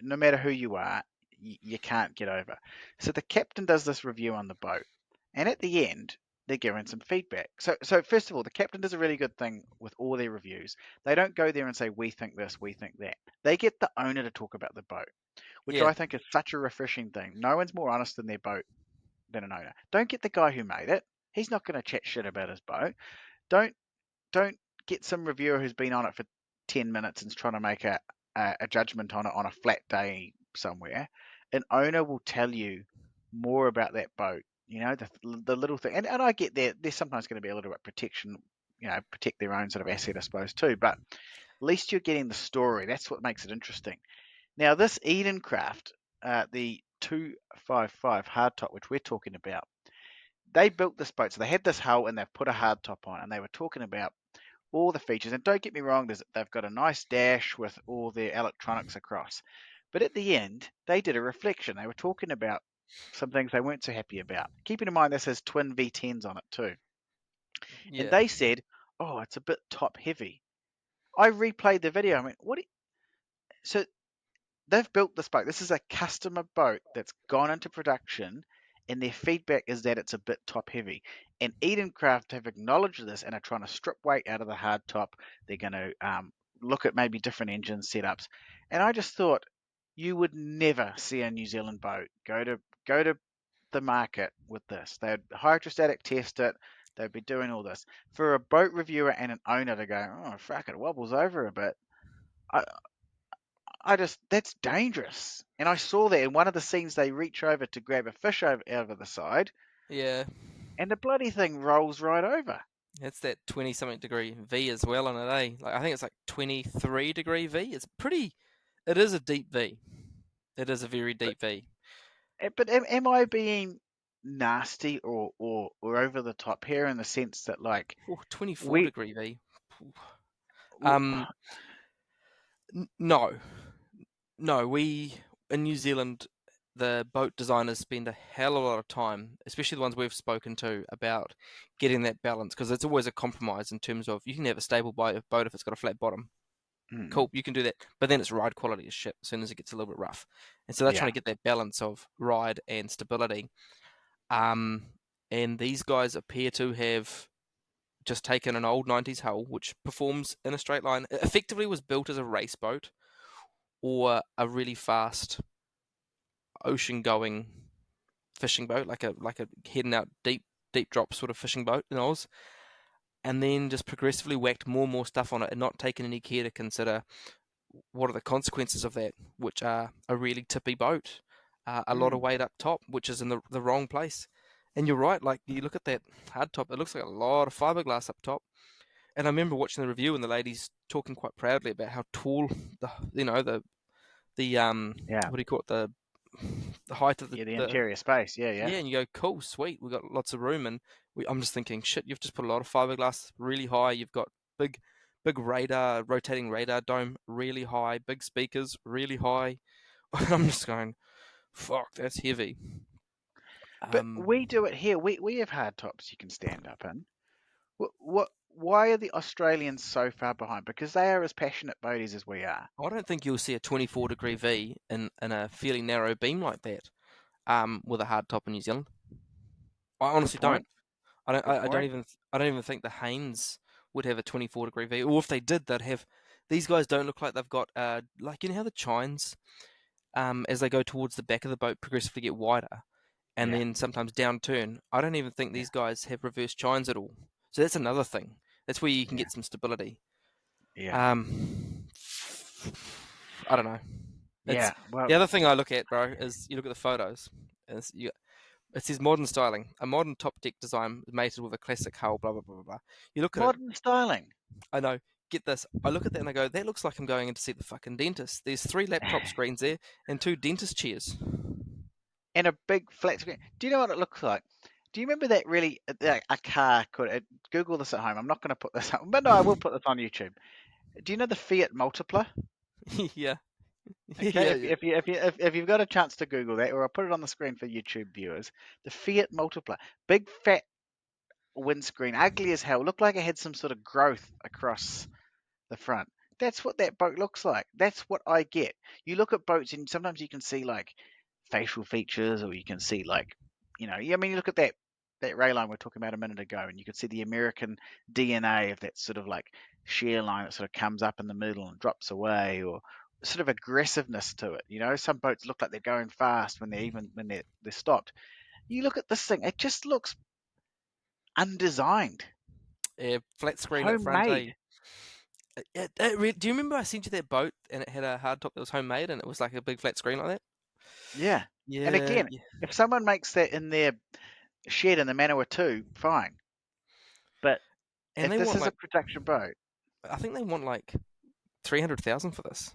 no matter who you are, you can't get over. So the captain does this review on the boat, and at the end, they're giving some feedback. So first of all, the captain does a really good thing with all their reviews. They don't go there and say we think this, we think that. They get the owner to talk about the boat, which Yeah, I think is such a refreshing thing. No one's more honest in their boat than an owner. Don't get the guy who made it. He's not going to chat shit about his boat. Don't don't get some reviewer who's been on it for 10 minutes and's trying to make a judgment on it on a flat day somewhere. An owner will tell you more about that boat the little thing, and I get there. There's sometimes going to be a little bit of protection, protect their own sort of asset, I suppose, too. But at least you're getting the story. That's what makes it interesting. Now, this Edencraft, the 255 hardtop, which we're talking about, they built this boat. So they had this hull and they've put a hardtop on, and they were talking about all the features. And don't get me wrong, they've got a nice dash with all their electronics across. But at the end, they did a reflection. They were talking about some things they weren't so happy about. Keeping in mind this has twin V10s on it too. And Yeah, they said, "Oh, it's a bit top heavy." I replayed the video. I went, "What?" So they've built this boat. This is a customer boat that's gone into production, and their feedback is that it's a bit top heavy. And Edencraft have acknowledged this and are trying to strip weight out of the hard top. They're going to look at maybe different engine setups. And I just thought you would never see a New Zealand boat go to the market with this. They'd hydrostatic test it. They'd be doing all this. For a boat reviewer and an owner to go, oh fuck, it wobbles over a bit. I, I just that's dangerous. And I saw that in one of the scenes they reach over to grab a fish over the side, yeah. and the bloody thing rolls right over. It's that 20 something degree V as well on it, eh? Like I think it's like 23-degree V. It's pretty. It is a deep V. It is a very But deep V. am I being nasty or over the top here in the sense that like Oh, 24 we degree V. w- Um, no, no. We in New Zealand, the boat designers spend a hell of a lot of time, especially the ones we've spoken to, about getting that balance because it's always a compromise in terms of you can have a stable boat if it's got a flat bottom. mm, Cool, you can do that. But then its ride quality is shit as soon as it gets a little bit rough. And so they're trying yeah, to get that balance of ride and stability. Um, and these guys appear to have just taken an old 90s hull, which performs in a straight line. It effectively was built as a race boat or a really fast ocean going fishing boat, like a heading out deep drop sort of fishing boat in Oz. And then just progressively whacked more and more stuff on it and not taken any care to consider what are the consequences of that, which are a really tippy boat, a lot of mm, weight up top, which is in the wrong place. And you're right, like you look at that hard top, it looks like a lot of fiberglass up top. And I remember watching the review and the ladies talking quite proudly about how tall the yeah, what do you call it, the height of yeah. The the interior space, yeah, yeah, yeah, and you go, cool, sweet, we've got lots of room. And I'm just thinking, shit, you've just put a lot of fiberglass really high. You've got big, big radar, rotating radar dome really high, big speakers really high. And I'm just going, fuck, that's heavy. but Um, we do it here. We have hard tops you can stand up in. What? Why are the Australians so far behind? Because they are as passionate boaties as we are. I don't think you'll see a 24-degree V in a fairly narrow beam like that with a hard top in New Zealand. I Good honestly don't. point. Good I don't point. even think the Haynes would have a 24-degree V, or if they did, they'd have. These guys don't look like they've got like you know how the chines as they go towards the back of the boat progressively get wider and Yeah, then sometimes downturn. I don't even think yeah, these guys have reverse chines at all. So that's another thing. That's where you can yeah, get some stability. yeah, Um, I don't know. It's yeah. Well, the other thing I look at, bro, is you look at the photos. It says modern styling, a modern top deck design mated with a classic hull, blah blah blah blah blah. You look at it, modern styling. I know. Get this. I look at that and I go, that looks like I'm going in to see the fucking dentist. There's 3 laptop screens there and 2 dentist chairs. And a big flat screen. Do you know what it looks like? Do you remember that really a car could Google this at home? I'm not going to put this up, but no, I will put this on YouTube. Do you know the Fiat Multipla? Yeah, Okay, yeah, yeah. if you've got a chance to Google that, or I'll put it on the screen for YouTube viewers, the Fiat Multipla, big fat windscreen, ugly as hell, looked like it had some sort of growth across the front. That's what that boat looks like. That's what I get. You look at boats and sometimes you can see like facial features, or you can see like, I mean, you look at that Rae Line we are talking about a minute ago, and you can see the American DNA of that sort of like shear line that sort of comes up in the middle and drops away, or sort of aggressiveness to it. Some boats look like they're going fast when they're stopped. You look at this thing; it just looks undesigned, Yeah, flat screen at the front, eh? homemade. Do you remember I sent you that boat and it had a hard top that was homemade and it was like a big flat screen like that? Yeah. And Yeah, again, if someone makes that in shed in the Manawatu, fine. But And if they this want is a like, production boat, I think they want like 300,000 for this.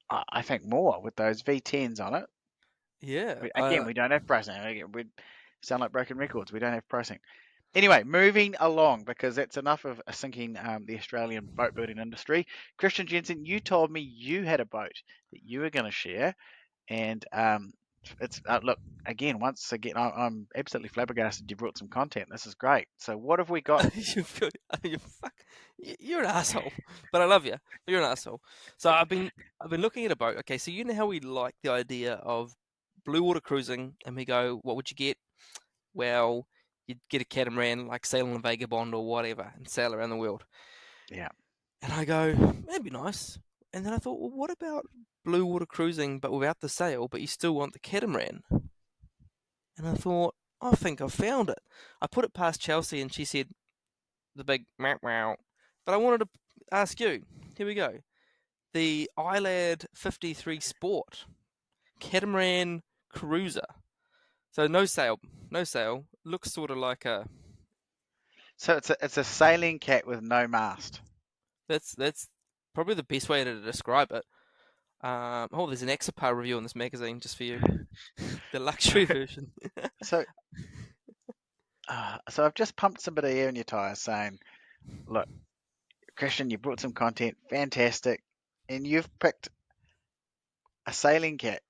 I think more with those V10s on it. Yeah. Again, we don't have pricing. We sound like broken records. We don't have pricing. Anyway, moving along because that's enough of sinking the Australian boat building industry. Christian Jensen, you told me you had a boat that you were going to share, and it's look again. Once again, I'm absolutely flabbergasted. You brought some content. This is great. So what have we got? you fuck, you're an asshole, but I love you. You're an asshole. So I've been looking at a boat. Okay, so you know how we like the idea of blue water cruising, and we go, what would you get? Well, you'd get a catamaran, like sail on a vagabond or whatever, and sail around the world. Yeah. And I go, that'd be nice. And then I thought, well, what about blue water cruising, but without the sail, but you still want the catamaran? And I thought, I think I've found it. I put it past Chelsea, and she said, the big meow meow. But I wanted to ask you. Here we go. The iLad 53 Sport catamaran cruiser. So no sail, no sail. Looks sort of like a. So it's a sailing cat with no mast. That's probably the best way to describe it. Oh, there's an Exapar review on this magazine just for you. The So luxury version. so so I've just pumped some bit of air in your tires, saying, look, Christian, you brought some content, fantastic, and you've picked a sailing cat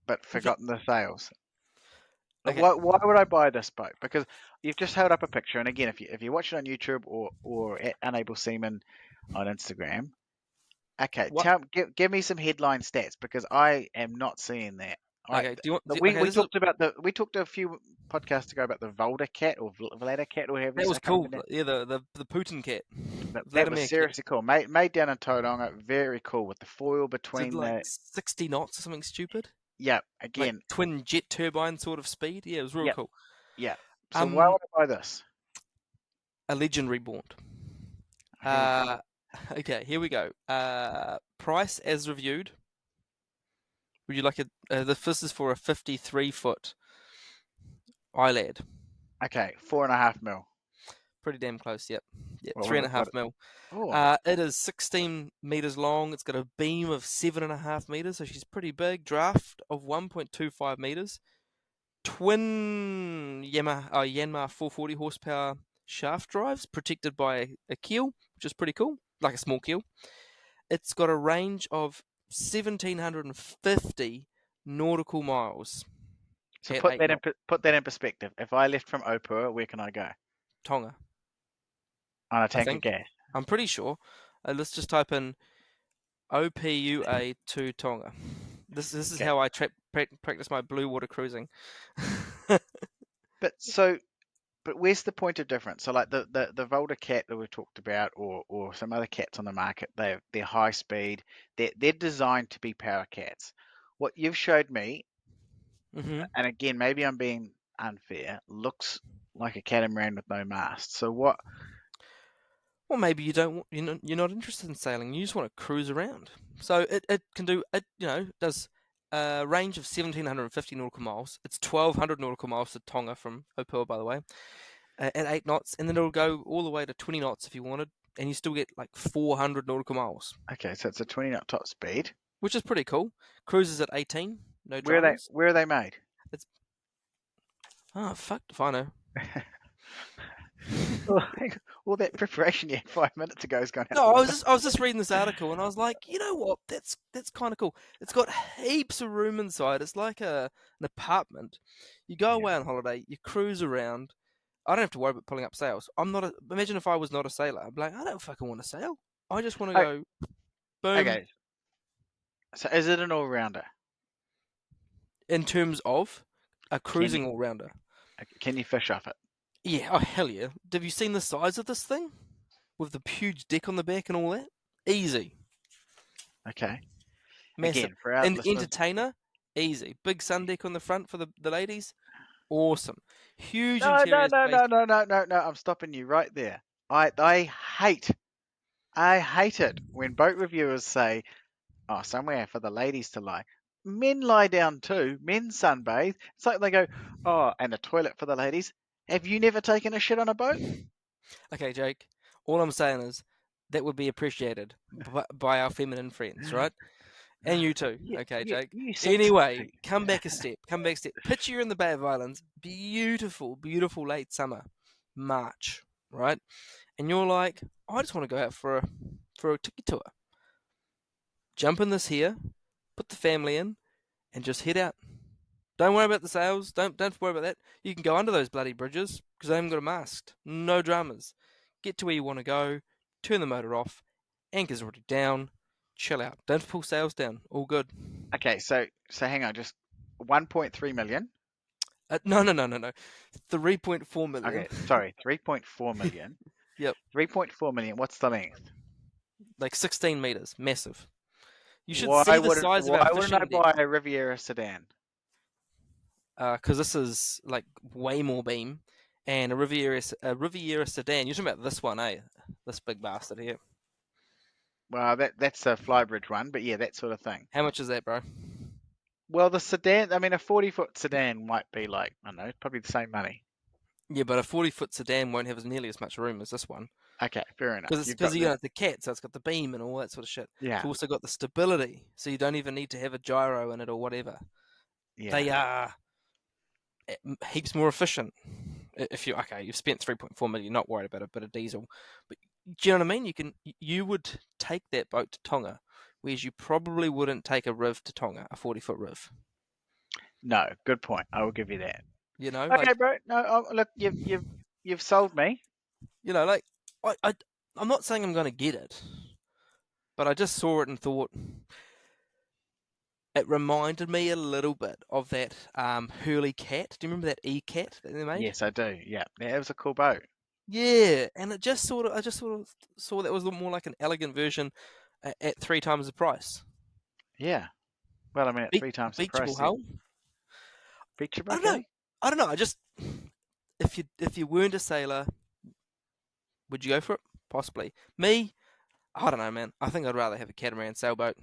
but Yep. forgotten the sails. Okay. Why would I buy this boat? Because you've just held up a picture, and again, if you watch it on YouTube or at Unable Seaman on Instagram, okay, What? give me some headline stats because I am not seeing that. I Okay. Do you want? we Okay. This is talked we talked a few podcasts ago about the Volta cat or Vlada cat or however you that say. was I can't cool. remember Yeah, the Putin cat, that. That was Vladimir cat. seriously cool. Made down in Tauranga, very cool with the foil Did between like the 60 knots or something stupid. yeah Like again twin jet turbine sort of speed. Yeah, it was real yeah cool. yeah. So why Um, would I buy this? a legend reborn. Oh, here we go. Uh, okay, here we go. Price as reviewed. Would you like a? This is for a 53-foot iLad. Okay, 4.5 mil. Pretty damn close. Yep. Yep. What Three was and it? a What? half mil. Oh, It is 16 meters long. It's got a beam of 7.5 meters, so she's pretty big. Draft of 1.25 meters. Twin Yanmar 440 horsepower shaft drives, protected by a keel, which is pretty cool, like a small keel. It's got a range of 1,750 nautical miles so at 8 knots. put that in perspective. If I left from Opua, where can I go? Tonga, On a I tank of think. gas. I'm pretty sure. Let's just type in OPUA to Tonga. This is Okay, how I practice my blue water cruising. but so but where's the point of difference? So like the Volta cat that we've talked about, or some other cats on the market, they're high speed. They're designed to be power cats. What you've showed me, hmm and again maybe I'm being unfair, looks like a catamaran with no mast. So what? Well, maybe you don't. You're not interested in sailing. You just want to cruise around. So it can do it. Does a range of 1,750 nautical miles. It's 1,200 nautical miles to Tonga from Opua, by the way, at 8 knots, and then it'll go all the way to 20 knots if you wanted, and you still get like 400 nautical miles, Okay, so it's a 20 knot top speed. which is pretty cool. Cruises at 18, no Where are they dramas. where are they made? It's fuck if I know. Well, all that preparation you had 5 minutes ago has gone out the No, I was window. just I was just reading this article and I was like, you know what? That's kind of cool. It's got heaps of room inside. It's like an apartment. You go Yeah. away on holiday, you cruise around. I don't have to worry about pulling up sails. I'm not. Imagine if I was not a sailor. I'd be like, I don't fucking want to sail. I just want to Oh, go. Boom. okay, so is it an all rounder? In terms of a Can you cruising all rounder. can you fish off it? Yeah. Oh hell yeah. Have you seen the size of this thing with the huge deck on the back and all that? Easy. Okay. Massive. Again, for our And listeners, entertainer, easy. Big sun deck on the front for the ladies, awesome. Huge no, no, interior no, space. no, no, no, no, no. I'm stopping you right there. I hate I hate it when boat reviewers say, "Oh, somewhere for the ladies to like." men lie down too. Men sunbathe. It's like they go, oh, and a toilet for the ladies. Have you never taken a shit on a boat? Okay, Jake. All I'm saying is that would be appreciated by our feminine friends, right? And you too. Yeah, Okay, yeah, Jake. you sexist Anyway, pig. come back a step. Come back a step. Picture you're in the Bay of Islands. Beautiful, beautiful late summer, March, right? And you're like, I just want to go out for a tiki tour. Jump in this here, put the family in, and just head out. Don't worry about the sails. Don't worry about that. You can go under those bloody bridges because they haven't got a mast. No dramas. Get to where you want to go. Turn the motor off. Anchor's already down. Chill out. Don't pull sails down. All good. Okay, so hang on, just 1.3 million. No, no, no, no, no. 3.4 million. Okay, sorry, 3.4 million. Yep. 3.4 million. What's the length? Like 16 meters. Massive. You should Why see the wouldn't size of our why wouldn't I fishing deck. buy a Riviera sedan? Because this is like way more beam. And a Riviera sedan. You're talking about this one, eh? This big bastard here. Well, that's a flybridge one, but yeah, that sort of thing. How much is that, bro? Well, the sedan, I mean, a 40-foot sedan might be like, I don't know, probably the same money. Yeah, but a 40-foot sedan won't have nearly as much room as this one. Okay, fair enough. Because You've because got you that. got the cat, so it's got the beam and all that sort of shit. It's Yeah, also got the stability, so you don't even need to have a gyro in it or whatever. yeah. They are heaps more efficient. If you okay, you've spent 3.4 million, you're not worried about a bit of diesel, but do you know what I mean? You would take that boat to Tonga, whereas you probably wouldn't take a riv to Tonga, a 40-foot riv. No, good point. I will give you that. You know, Okay, like bro. No, look, you've sold me. like I I'm not saying I'm going to get it, but I just saw it and thought it reminded me a little bit of that Hurley cat. Do you remember that E-cat that they made? Yes, I do. Yeah, that was a cool boat. Yeah, and I just sort of saw that was a little more like an elegant version at 3 times the price. Yeah. Well, I mean, at Be- three times the Beachable price, yeah. hull. Feature I don't know. okay. I don't know. I just if you weren't a sailor, would you go for it? Possibly. Me, I don't know, man. I think I'd rather have a catamaran sailboat.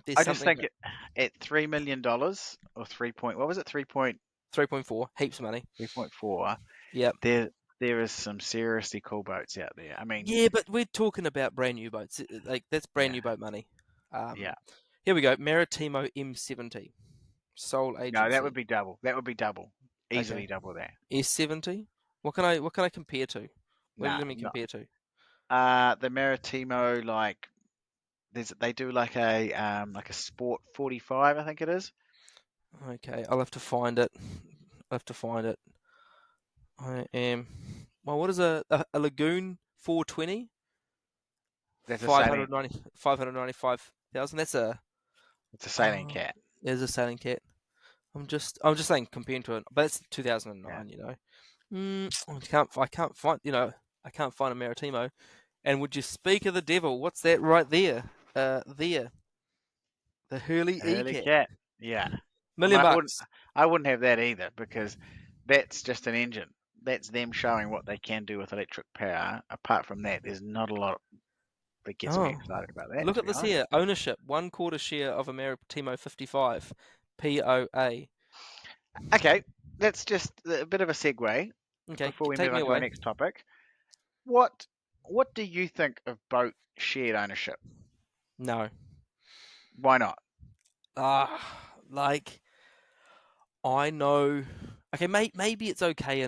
There's I just something think about at $3 million or what was it, 3.4, heaps of money. 3.4, Yep. there is some seriously cool boats out there. I mean, Yeah, but we're talking about brand new boats. Like that's brand yeah, new boat money. yeah. Here we go. Maritimo M70, sole No, that would agency. be double. That would be double. Okay, Easily double that. S70. What can I compare to? What are you No, letting me not. compare to? The Maritimo, like they do like a Sport 45, I think it is. Okay, I'll have to find it. I'll have to find it. I am. Well, what is a Lagoon 420? That's a sailing. 595,000. That's a It's a sailing oh, cat. there's a sailing cat. I'm just saying comparing to it, but it's Yeah. 2009. I can't find a Maritimo. And would you speak of the devil? What's that right there? The Hurley E Hurley cat. cat. Yeah. I mean, Million bucks. I wouldn't have that either because that's just an engine. That's them showing what they can do with electric power. Apart from that, there's not a lot that gets me Oh, excited about that, look to at be this honest. here. Ownership, 1/4 share of a Maritimo 55, POA. Okay, that's just a bit of a segue Okay, before we take move me on to our away. next topic. What what do you think of boat shared ownership? No. Why not? Like I know. Okay, maybe it's okay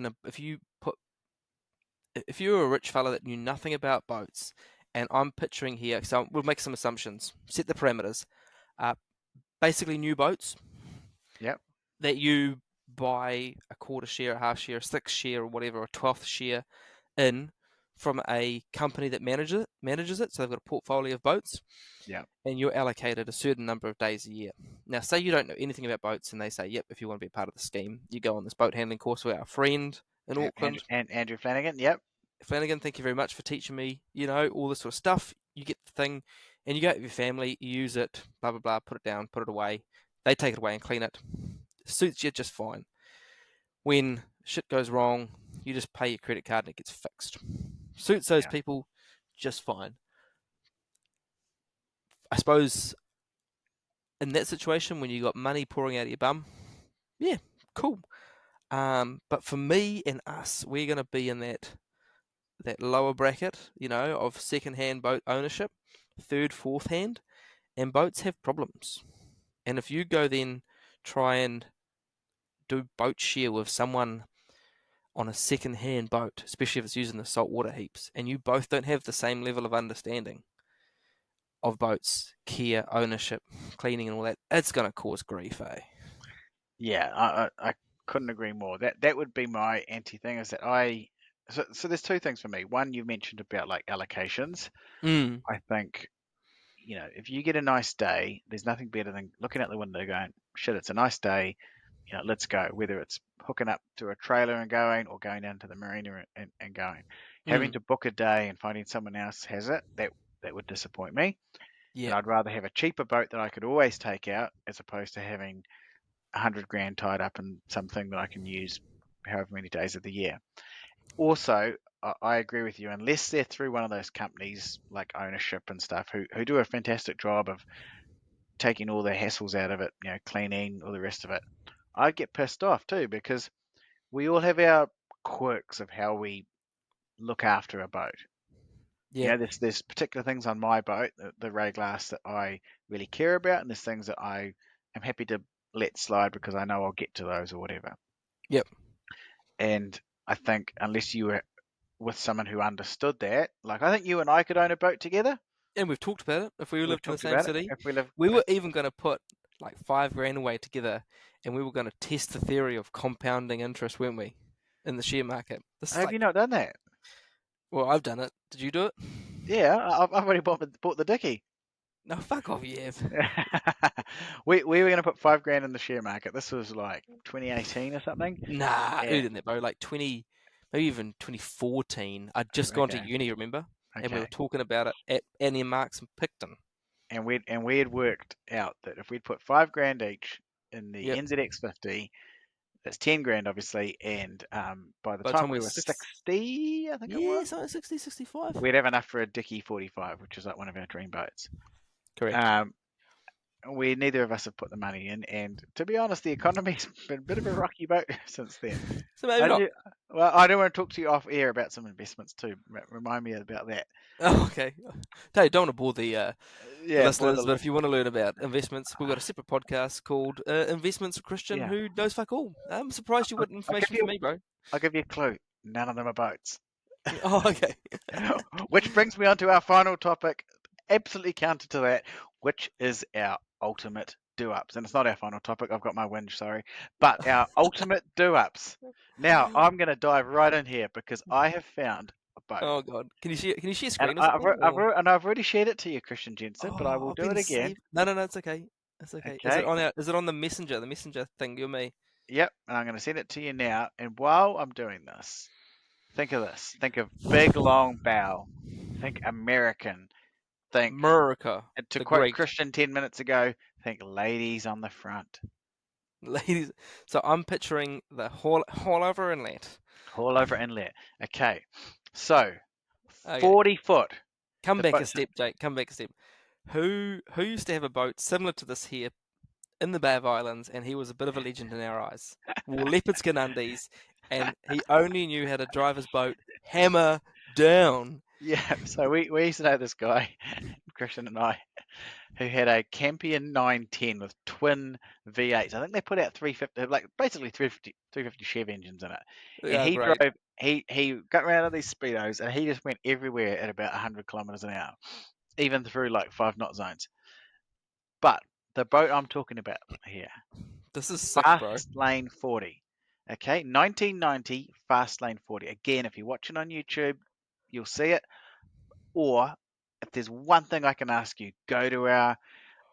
if you're a rich fella that knew nothing about boats, and I'm picturing here. So we'll make some assumptions. Set the parameters. Uh, Basically new boats Yep, that you buy a 1/4 share, a half share, a 6 share, or whatever, a 12th share in from a company that manages it. So they've got a portfolio of boats, yep, and you're allocated a certain number of days a year. Now, say you don't know anything about boats, and they say, "Yep, if you want to be a part of the scheme, you go on this boat handling course with our friend in yep. Andrew, Auckland, Andrew Flanagan. Yep, Flanagan. Thank you very much for teaching me, all this sort of stuff." You get the thing, and you go out with your family, you use it, blah blah blah, put it down, put it away. They take it away and clean it. Suits you just fine. When shit goes wrong, you just pay your credit card and it gets fixed. Suits those yeah, people just fine. I suppose in that situation when you got money pouring out of your bum, yeah, cool. But for me and us, we're going to be in that lower bracket, of second-hand boat ownership, third, fourth hand, and boats have problems. And if you go then try and do boat share with someone on a second-hand boat, especially if it's using the saltwater heaps, and you both don't have the same level of understanding of boats, care, ownership, cleaning, and all that, it's going to cause grief, eh? Yeah, I couldn't agree more. That would be my anti thing is that so there's two things for me. One, you mentioned about like allocations. Mm, I think, if you get a nice day, there's nothing better than looking out the window going, shit, it's a nice day, let's go. Whether it's hooking up to a trailer and going or going down to the marina and going. Having mm, to book a day and finding someone else has it, that would disappoint me. And yep, I'd rather have a cheaper boat that I could always take out as opposed to having 100 grand tied up in something that I can use however many days of the year. Also, I agree with you. Unless they're through one of those companies like ownership and stuff, who do a fantastic job of taking all the hassles out of it, cleaning, all the rest of it, I'd get pissed off too because we all have our quirks of how we look after a boat. yep, There's particular things on my boat, the Ray Glass, that I really care about, and there's things that I am happy to let slide because I know I'll get to those or whatever. yep. And I think unless you were with someone who understood that, like I think you and I could own a boat together. And we've talked about it. If we We've lived in the talked same about it. city, If we live, we were even going to put like 5 grand away together, and we were going to test the theory of compounding interest, weren't we? In the share market. This is have you like, not done that? well, I've done it. Did you do it? Yeah, I've already bought the dicky. No, fuck off, you have. We were going to put 5 grand in the share market. This was like 2018 or something. Nah, Yeah. earlier than that, bro. Like 20, maybe even 2014. I'd just gone to Okay. uni, remember? And we were Okay. talking about it at Annie and Marks and Picton. And we had worked out that if we'd put 5 grand each in the Yep. NZX50, that's 10 grand obviously, and by the By the time time we we're were six, 60, I think it yeah, was, something 60, 65. we'd have enough for a Dicky 45, which is like one of our dream boats. Correct. Um, we neither of us have put the money in, and to be honest, the economy's been a bit of a rocky boat since then. So maybe How did not. you? Well, I do want to talk to you off air about some investments too. Remind me about that. Oh, okay. Hey, don't want to bore the Yeah, boy, listeners, but if you want to learn about investments, we've got a separate podcast called Investments with Christian, yeah. who knows fuck all. I'm surprised you got I'll give information from you. me, bro. I'll give you a clue. None of them are boats. Oh, okay. Which brings me on to our final topic, absolutely counter to that, which is our ultimate do-ups. And it's not our final topic. I've got my whinge, sorry, but our ultimate do-ups. Now I'm going to dive right in here because I have found a boat. Oh God, can you share And screen or something? Or I've already shared it to you, Christian Jensen, but I oh, will I've do it been again. saved. No, no, no, it's okay. It's okay. Is it Okay. on our? Is it on the messenger thing? You and me. Yep. And I'm going to send it to you now. And while I'm doing this, think of this. Think of big, long bow. Think American. Think, America, and to the quote great Christian 10 minutes ago, think ladies on the front. ladies. So I'm picturing the whole over inlet. All over inlet. Okay. So, Okay, 40 foot. come The back a boat. step, Jake. Come back a step. Who used to have a boat similar to this here in the Bay of Islands, and he was a bit of a legend in our eyes. Wore leopard skin undies, and he only knew how to drive his boat hammer down. Yeah. So we used to know this guy, Christian and I, who had a Campion 910 with twin V8s. I think they put out 350, like basically 350 Chev engines in it. And Yeah, he great. drove, he got around on these speedos, and he just went everywhere at about 100 kilometers an hour, even through like 5 knot zones. But the boat I'm talking about here, This is sick, bro. Fast Lane 40. Okay, 1990 Fast Lane 40. Again, if you're watching on YouTube, you'll see it. Or if there's one thing I can ask you, go to our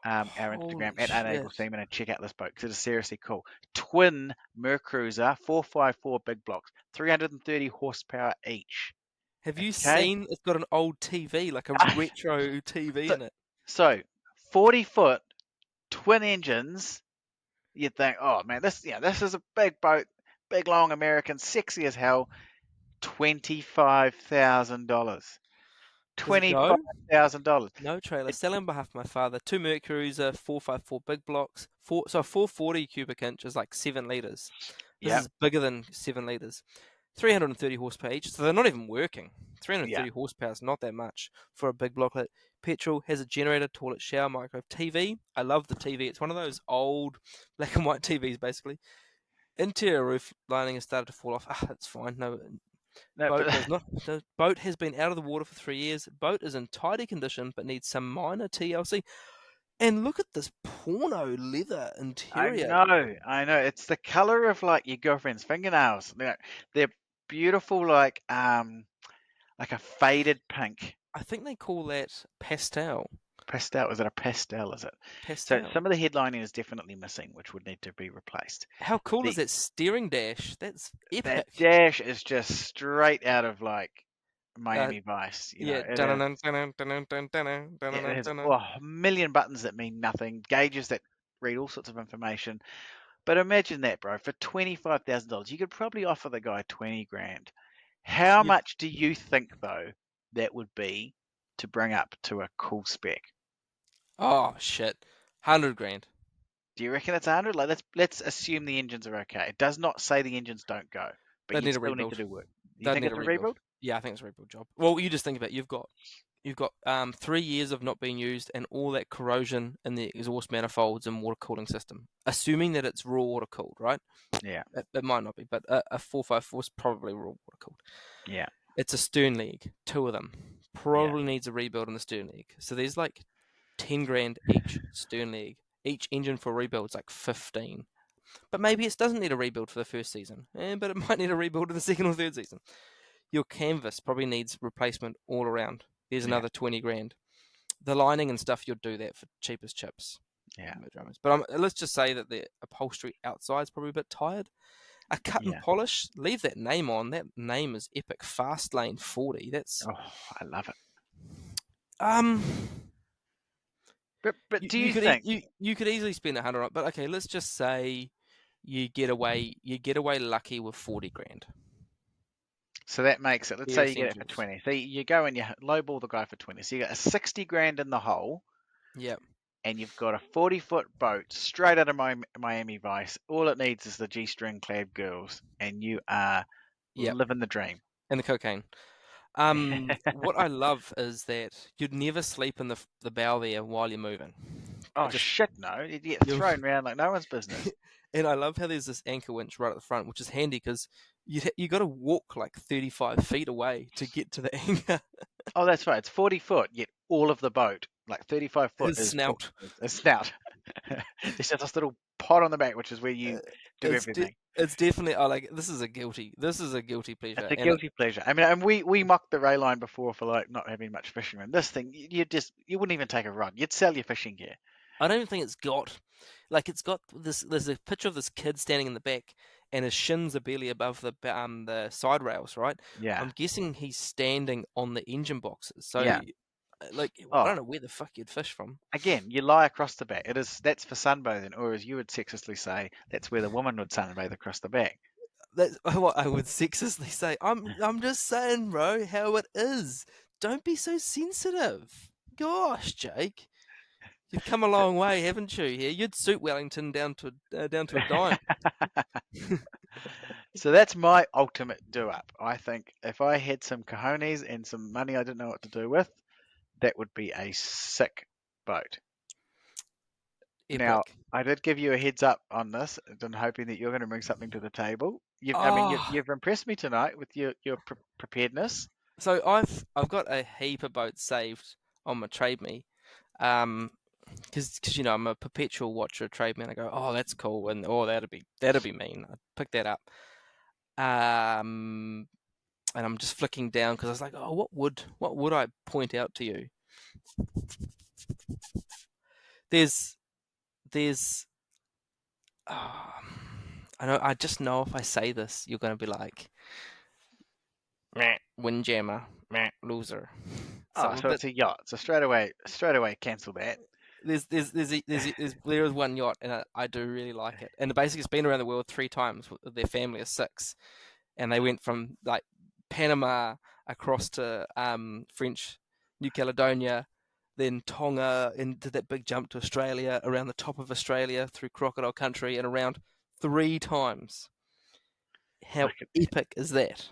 Instagram Holy at shit. Unable Seaman and check out this boat because it is seriously cool. Twin Mercruiser 454 big blocks, 330 horsepower each. Have you Okay, seen it's got an old TV, like a retro TV so, in it? so 40 foot twin engines. You'd think, oh man, this is a big boat, big long American, sexy as hell. $25,000. Does it $25,000. go? dollars No trailer. It, Selling on behalf of my father. Two Mercuries, a 454 big blocks. So a 440 cubic inch is like 7 litres. This yeah, is bigger than 7 litres. 330 horsepower each, so they're not even working. yeah, 330 horsepower is not that much for a big blocklet. Petrol, has a generator, toilet, shower, microwave, TV. I love the TV. It's one of those old black and white TVs, basically. Interior roof lining has started to fall off. Ah, that's fine. No, no, boat but does not. The boat has been out of the water for 3 years. Boat is in tidy condition, but needs some minor TLC. And look at this porno leather I interior. know, I know. It's the color of like your girlfriend's fingernails. They're beautiful, like a faded pink. I think they call that pastel. Pastel, is it a pastel, is it? So Pastel. some of the headlining is definitely missing, which would need to be replaced. How cool is The that steering dash? That's That epic. dash is just straight out of like Uh, Miami Vice. yeah. It is. Dun-dun-dun, dun-dun, dun-dun, dun-dun, It dun-dun, has dun-dun. a million buttons that mean nothing, gauges that read all sorts of information. But imagine that, bro. For $25,000, you could probably offer the guy 20 grand. How Yep. much do you think, though, that would be to bring up to a cool spec? Oh shit. 100 grand. Do you reckon it's 100? Like, let's assume the engines are okay. It does not say the engines don't go, but They'd you'd need a still need to rebuild. do work. You They'd think need a it's a rebuild. rebuild? Yeah, I think it's a rebuild job. Well, you just think about it. You've got 3 years of not being used and all that corrosion in the exhaust manifolds and water cooling system. Assuming that it's raw water cooled, right? Yeah, It might not be, but a 454 is probably raw water cooled. yeah, It's a stern leg, two of them. yeah, Probably needs a rebuild on the stern leg. So there's like 10 grand each stern leg. Each engine for rebuild is like 15. But maybe it doesn't need a rebuild for the first season, but it might need a rebuild in the second or third season. Your canvas probably needs replacement all around. There's yeah, another 20 grand. The lining and stuff, you'll do that for cheap as chips. yeah, But let's just say that the upholstery outside is probably a bit tired. A cut and yeah. polish, leave that name on. That name is epic. Fast Lane 40. That's Oh, I love it. um. But You, do you you could think you could easily spend 100 on it, but okay, let's just say you get away lucky with 40 grand. so? That makes it. Let's Bare say you get it for essentials. 20. So you go and you lowball the guy for 20. So you got a 60 grand in the hole, Yep, and you've got a 40-foot boat straight out of Miami Vice. All it needs is the G-string clad girls, and you are yep, living the dream. and the cocaine. What I love is that you'd never sleep in the bow there while you're moving. Oh Just shit, no! You get you thrown around like no one's business. and I love how there's this anchor winch right at the front, which is handy because you got to walk like 35 feet away to get to the anchor. Oh, that's right. It's 40 foot, yet all of the boat, like 35 foot, His is snout. a snout. There's just this little pot on the back, which is where you do It's everything. it's definitely I like this is a guilty pleasure It's a and guilty pleasure. I mean, and we mocked the Rae Line before for like not having much fishing room. This thing, you wouldn't even take a run. You'd sell your fishing gear. I don't even think it's got this. There's a picture of this kid standing in the back, and his shins are barely above the side rails, right? Yeah, I'm guessing he's standing on the engine boxes. So, yeah. like, I Oh, don't know where the fuck you'd fish from. again, you lie across the back. That's for sunbathing, or as you would sexistly say, that's where the woman would sunbathe across the back. That's what I would sexistly say. I'm just saying, bro, how it is. Don't be so sensitive. Gosh, Jake, you've come a long way, haven't you? Here, you'd suit Wellington down to a dime. So that's my ultimate do up. I think if I had some cojones and some money I didn't know what to do with, that would be a sick boat. Now, Epic. I did give you a heads up on this, and hoping that you're going to bring something to the table. I mean, Oh, you've impressed me tonight with your preparedness. so I've got a heap of boats saved on my trade me, because I'm a perpetual watcher of trade me, and I go, oh, that's cool, and oh, that'd be mean. I pick that up, and I'm just flicking down because I was like, oh, what would I point out to you? There's oh, I just know if I say this, you're gonna be like, meh, windjammer, meh, loser. So Oh, I'm a so bit it's a yacht. So straight away, cancel that. there is one yacht, and I do really like it. And basically, it's been around the world 3 times with their family of 6, and they went from like Panama across to French New Caledonia, then Tonga, and did that big jump to Australia, around the top of Australia, through Crocodile Country, and around 3 times. I How can, epic is that?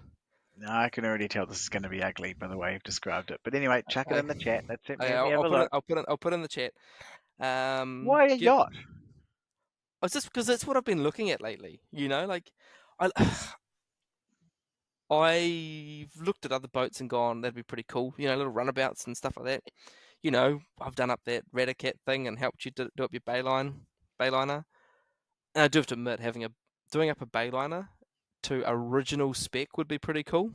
no, I can already tell this is going to be ugly by the way you've described it. But anyway, chuck it Okay, in the chat. okay, Let me have I'll a put it. look. I'll put it in the chat. Why a Get. yacht? It's just because that's what I've been looking at lately. Like I, I've looked at other boats and gone, that'd be pretty cool. Little runabouts and stuff like that. I've done up that Radicat thing and helped you do up your bayliner. And I do have to admit, doing up a bayliner to original spec would be pretty cool.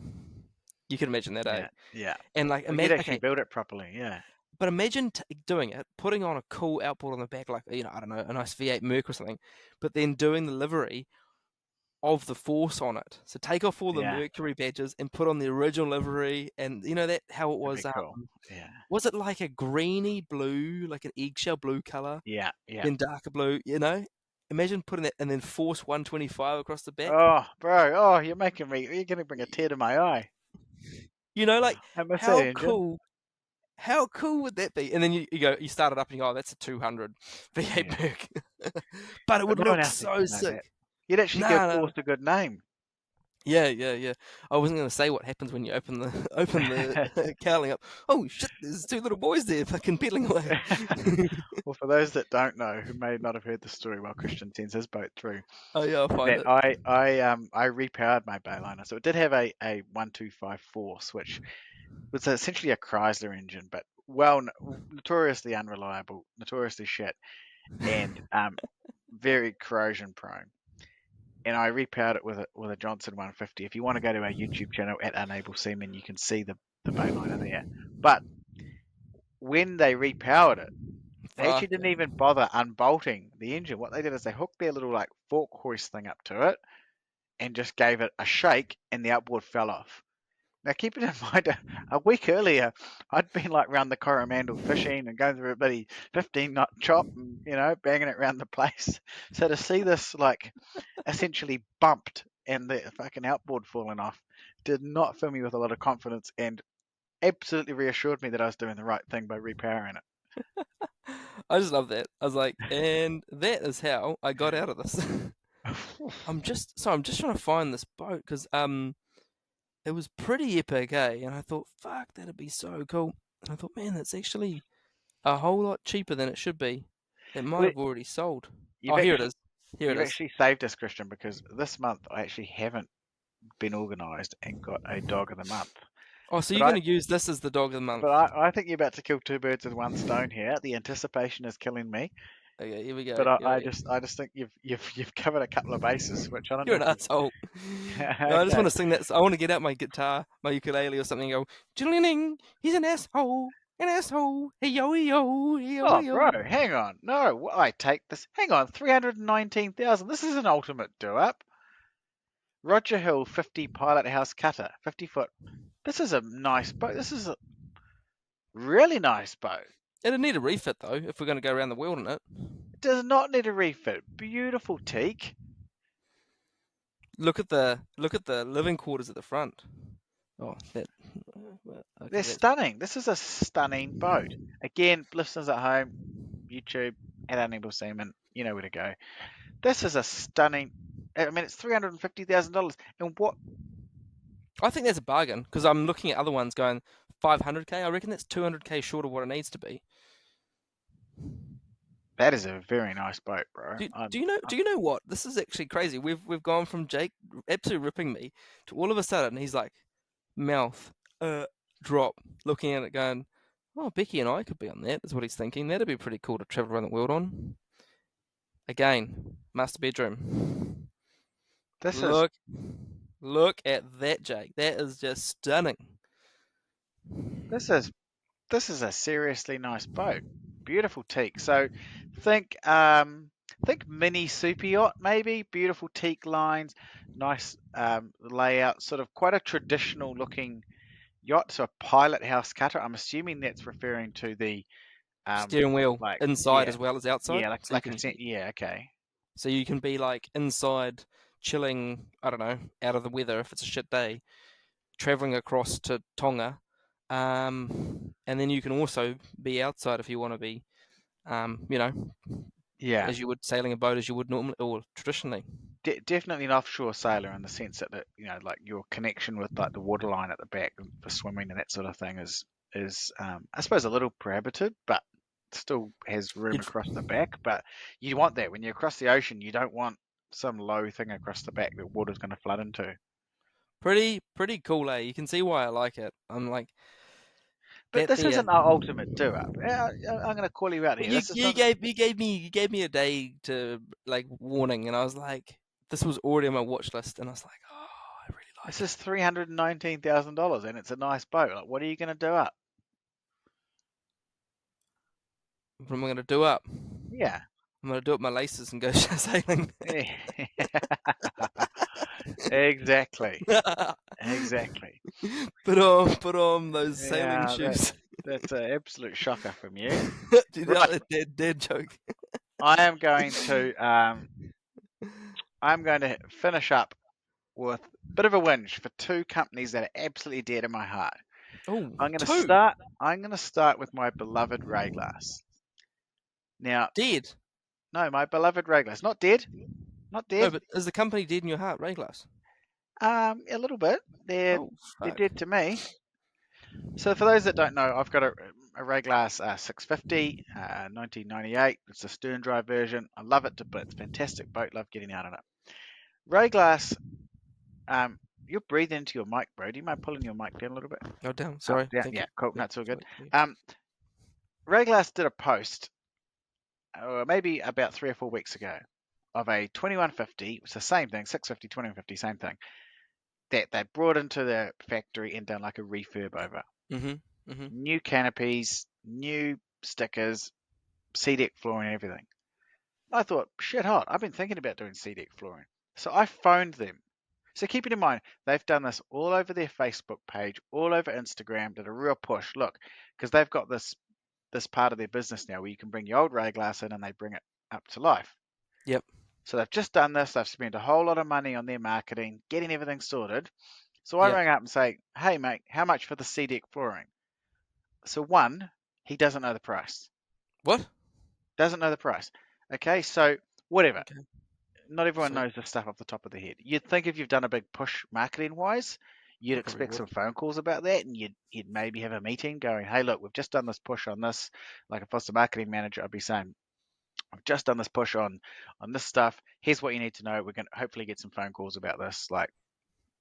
You can imagine that, eh? Yeah, yeah. And like, Well, you'd imagine, actually okay, build it properly. Yeah, but imagine doing it, putting on a cool outboard on the back, like I don't know, a nice V8 Merc or something, but then doing the livery of the Force on it. So take off all the yeah. Mercury badges and put on the original livery, and that how it That'd be was. cool. Yeah, Was it like a greeny blue, like an eggshell blue color, yeah, yeah. then darker blue? Imagine putting that and then Force 125 across the back. Oh, bro. Oh, you're making me. You're going to bring a tear to my eye. Like I miss that how engine. cool. How cool would that be? And then you start it up and you go, oh, that's a 200 V8 Yeah, Merc. But it but would no one look else needs so to know that. sick. You'd actually give Nah, nah. Force a good name. Yeah, yeah, yeah. I wasn't going to say what happens when you open the open the cowling up. Oh shit! There's two little boys there, fucking pedaling away. Well, for those that don't know, who may not have heard the story while Christian sends his boat through, Oh yeah, I'll is find that it. I repowered my Bayliner, so it did have a 125 Force, which was essentially a Chrysler engine, but notoriously unreliable, notoriously shit, and very corrosion prone. And I repowered it with a Johnson 150. If you want to go to our YouTube channel at Unable Seaman, you can see the Bayliner there. But when they repowered it, they actually Fuck. didn't even bother unbolting the engine. What they did is they hooked their little like fork hoist thing up to it and just gave it a shake, and the outboard fell off. Now, keep it in mind, a week earlier, I'd been like round the Coromandel fishing and going through a bloody 15 knot chop and, banging it around the place. So to see this, like, essentially bumped and the fucking outboard falling off did not fill me with a lot of confidence and absolutely reassured me that I was doing the right thing by repowering I just love that. I was like, and that is how I got out of this. it. I'm just trying to find this boat because it was pretty epic, eh? And I thought, fuck, that'd be so cool. And I thought, man, that's actually a whole lot cheaper than it should be. It might Well, have already sold. you've Oh, here it actually is. Here it you've is. actually saved us, Christian, because this month I actually haven't been organised and got a dog of the month. Oh, so But you're I going to use this as the dog of the month. but I think you're about to kill two birds with one stone here. The anticipation is killing me. Okay, here we go. But Here we go. I just think you've covered a couple of bases, which I don't know You're an if you've. asshole. No, I just want Okay. to sing that. I want to get out my guitar, my ukulele or something, and go, "Jillining, he's an asshole. Hey yo, hey yo, hey yo, Oh, hey yo." bro, hang on. No, I take this. Hang on, 319,000. This is an ultimate do-up. Roger Hill 50 Pilot House Cutter, 50 foot. This is a nice boat. This is a really nice boat. It'd need a refit though if we're going to go around the world in it. It does not need a refit. Beautiful teak. Look at the living quarters at the front. Oh, that. Okay, They're that's. stunning. This is a stunning boat. Again, listeners at home, YouTube, at Unable Seaman, you know where to go. This is a stunning. I mean, it's $350,000. And what? I think that's a bargain because I'm looking at other ones going 500k. I reckon that's 200k short of what it needs to be. That is a very nice boat, bro. Do you know? Do you know what? This is actually crazy. We've gone from Jake absolutely ripping me to all of a sudden he's like mouth drop, looking at it, going, "Oh, Becky and I could be on that." Is what he's thinking. That'd be pretty cool to travel around the world on. Again, master bedroom. This is Look, look at that, Jake. That is just stunning. this is this is a seriously nice boat. Beautiful teak. So think mini super yacht maybe. Beautiful teak lines, nice layout, sort of quite a traditional looking yacht. So a pilot house cutter. I'm assuming that's referring to the Steering wheel like inside as well as outside, yeah, so you a yeah, okay. can be like inside chilling. I don't know, out of the weather if it's a shit day, traveling across to Tonga, And then you can also be outside if you want to be, you know, Yeah. as you would sailing a boat as you would normally or traditionally. Definitely an offshore sailor in the sense that like your connection with like the waterline at the back for swimming and that sort of thing is I suppose a little prohibited, but still has room You'd across the back. But you want that when you're across the ocean. You don't want some low thing across the back that water's going to flood into. pretty cool, eh? You can see why I like it. I'm like But that this there. isn't our ultimate do up. I'm going to call you out Well, here. This is not. you gave me a day to like warning, and I was like, this was already on my watch list, and I was like, oh, I really This like is $319,000 and it's a nice boat. Like, what are you going to do up? it. What am I gonna do up? Yeah. I'm gonna do up my laces and go sailing. Exactly. Exactly. Put on those sailing Yeah, shoes. that's an absolute shocker from you. Did you like Right. that dead joke? I am going to I'm going to finish up with a bit of a whinge for two companies that are absolutely dear to my heart. Oh, I'm going to two start I'm going to start with my beloved Rae Glass. Now, dead. no, my beloved Rae Glass, not dead, not No, dead. but is the company dead in your heart, Ray Glass? A little bit. Oh They're fuck. dead to me. So for those that don't know, I've got a Rae Glass 650, 1998. It's a stern drive version. I love it to bits. Fantastic boat. Love getting out on it. Rae Glass, um, you're breathing into your mic, bro. Do you mind pulling your mic down a little bit? Oh damn. Up, Sorry. down. Thank Yeah, you. cool. Yep. That's all good. Sweet. Yeah. Um, Rae Glass did a post, maybe about 3 or 4 weeks ago, of a 2150. It's the same thing, 650, 2150, same thing. That they brought into the factory and done like a refurb over. Mhm. Mhm. New canopies, new stickers, C-deck flooring, and everything. I thought, shit hot, I've been thinking about doing C-deck flooring. So I phoned them. So keep it in mind, they've done this all over their Facebook page, all over Instagram, did a real push. Look, because they've got this part of their business now where you can bring your old Rae Glass in and they bring it up to life. Yep. So they've just done this, they've spent a whole lot of money on their marketing, getting everything sorted. So I Yep. rang up and say, hey mate, how much for the C-deck flooring? So one, he doesn't know the price. What? Doesn't know the price. Okay, so whatever. Okay. Not everyone Sweet. knows this stuff off the top of their head. You'd think if you've done a big push marketing wise, you'd I probably expect would. some phone calls about that, and you'd maybe have a meeting going, "Hey, look, we've just done this push on this." Like if I was the marketing manager, I'd be saying, "I've just done this push on this stuff. Here's what you need to know. We're going to hopefully get some phone calls about this. Like,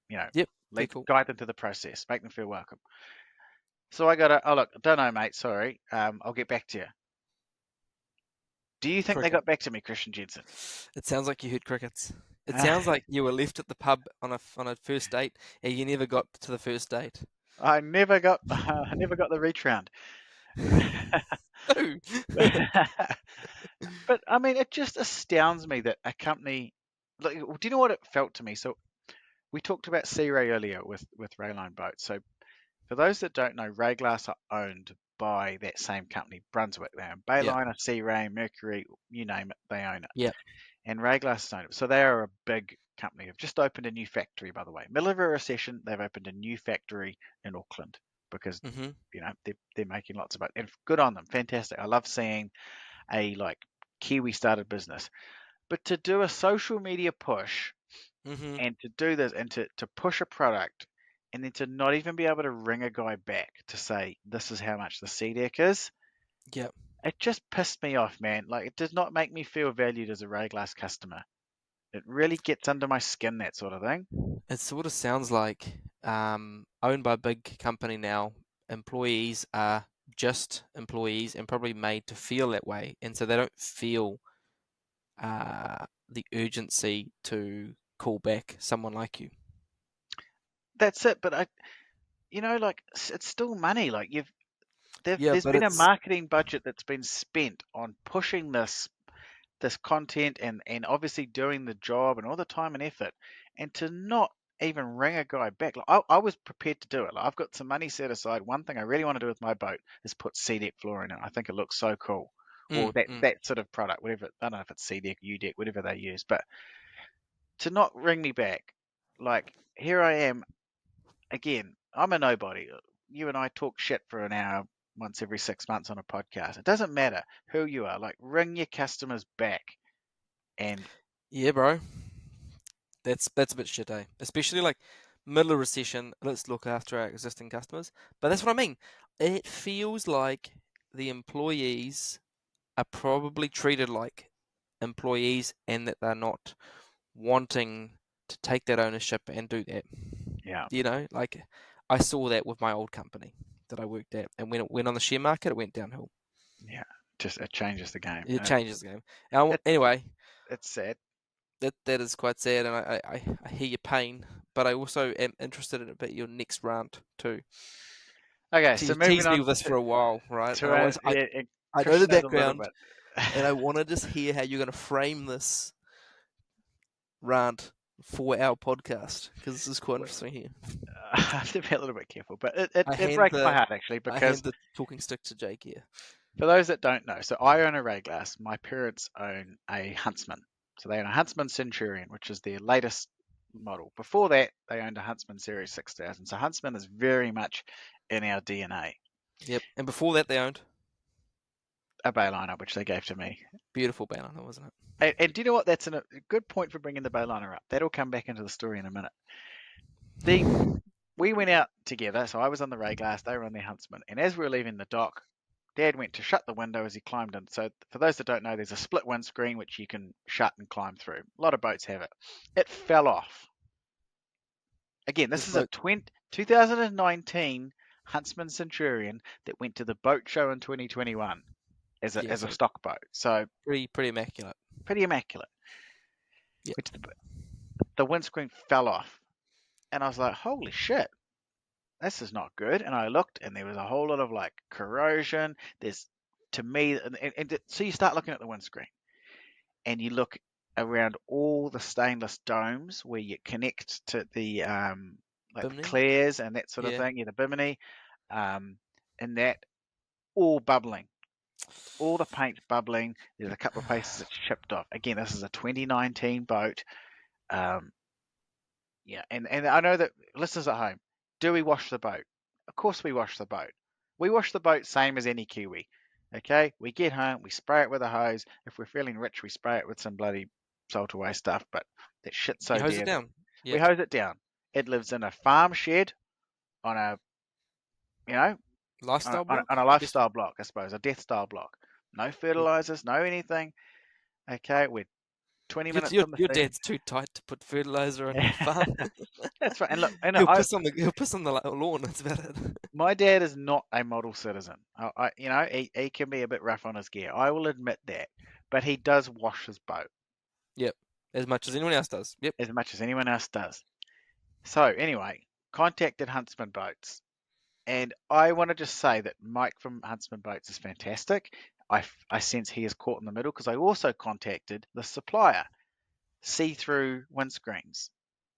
you know, Yep. Very lead cool. guide them through the process, make them feel welcome." So I got to, oh look, don't know, mate. Sorry. I'll get back to you. Do you think they Cricket. got back to me, Christian Jensen? It sounds like you heard crickets. It sounds like you were left at the pub on a first date and you never got to the first date. I never got I never got the reach round. No. But I mean, it just astounds me that a company like, do you know what it felt to me? So we talked about Sea Ray earlier with Rae Line boats. So for those that don't know, Ray Glass are owned by that same company, Brunswick. They own Yep. Bayliner, Sea Ray, Mercury, you name it, they own it. Yep. And Ray Glass own it. So they are a big company. They've just opened a new factory, by the way. Middle of a recession, they've opened a new factory in Auckland because Mhm. they're making lots of it. And good on them, fantastic. I love seeing a like Kiwi started business. But to do a social media push Mhm. and to do this and to push a product and then to not even be able to ring a guy back to say this is how much the C deck is, Yep. it just pissed me off, man. Like it did not make me feel valued as a Ray Glass customer. It really gets under my skin, that sort of thing. It sort of sounds like owned by a big company now. Employees are just employees and probably made to feel that way, and so they don't feel the urgency to call back someone like you. That's it. But like it's still money. Like Yeah, there's but been a it's marketing budget that's been spent on pushing this content and obviously doing the job and all the time and effort, and to not even ring a guy back. Like I was prepared to do it. Like I've got some money set aside. One thing I really want to do with my boat is put C-deck flooring in it. I think it looks so cool. Or mm, that mm. that sort of product, whatever. I don't know if it's C-deck, U-deck, whatever they use. But to not ring me back, like here I am again. I'm a nobody. you and I talk shit for an hour once every 6 months on a podcast. It doesn't matter who you are. Like, ring your customers back. And Yeah, bro. That's a bit shit, eh? Especially like middle of recession, let's look after our existing customers. But that's what I mean. It feels like the employees are probably treated like employees and that they're not wanting to take that ownership and do that. yeah, Like I saw that with my old company that I worked at, and when it went on the share market, it went downhill. yeah, just it changes the game. It changes the game. Now, It anyway, it's sad. that is quite sad, and I hear your pain, but I also am interested in a bit your next rant too. Okay, So so you moving teased me on with this for a while, right? And to our yeah, I know the Christian knows a little background, bit. and I want to just hear how you're going to frame this rant for our podcast because this is quite interesting here. I have to be a little bit careful, but it, it, I it hand breaks my the heart actually I because hand the talking stick to Jake here. for those that don't know, so I own a Ray Glass. My parents own a Huntsman. So they own a Huntsman Centurion, which is their latest model. Before that, they owned a Huntsman Series 6000. So Huntsman is very much in our DNA. Yep. And before that, they owned A Bayliner, which they gave to me. beautiful banana, wasn't it? And do you know what? That's a good point for bringing the Bayliner up. That'll come back into the story in a minute. The We went out together, so I was on the Ray Glass, they were on their Huntsman, and as we were leaving the dock, Dad went to shut the window as he climbed in. So for those that don't know, there's a split windscreen which you can shut and climb through. A lot of boats have it. It fell off. Again, this This is a boat 2019 Huntsman Centurion that went to the boat show in 2021 as a yeah, as a so stock boat. So pretty immaculate. pretty immaculate. Yep. Which the windscreen fell off, and I was like, holy shit, this is not good. And I looked, and there was a whole lot of like corrosion. There's to me, so you start looking at the windscreen, and you look around all the stainless domes where you connect to the like the Bimini? clears and that sort of Yeah. thing. Yeah, the bimini, and that all bubbling, all the paint bubbling. There's a couple of places that's chipped off. Again, this is a 2019 boat. Um, Yeah, and I know that listeners at home, do we wash the boat? Of course we wash the boat. We wash the boat same as any Kiwi. Okay, we get home, we spray it with a hose. If we're feeling rich, we spray it with some bloody salt away stuff. But that shit's You so hose it dear that down. we Yep. hose it down. It lives in a farm shed on a, you know, Lifestyle on block? a I guess lifestyle block, I suppose, a death style block. No yep. fertilizers, no anything. Okay, we're 20 Your, minutes your, from the your sea. dad's too tight to put fertilizer on a farm. That's right. And look, He'll piss on the lawn. That's about it. my dad is not a model citizen. He can be a bit rough on his gear. I will admit that, but he does wash his boat Yep. As much as anyone else does. Yep. as much as anyone else does. So anyway, contacted Huntsman Boats, and I want to just say that Mike from Huntsman Boats is fantastic. I sense he is caught in the middle because I also contacted the supplier, see-through windscreens.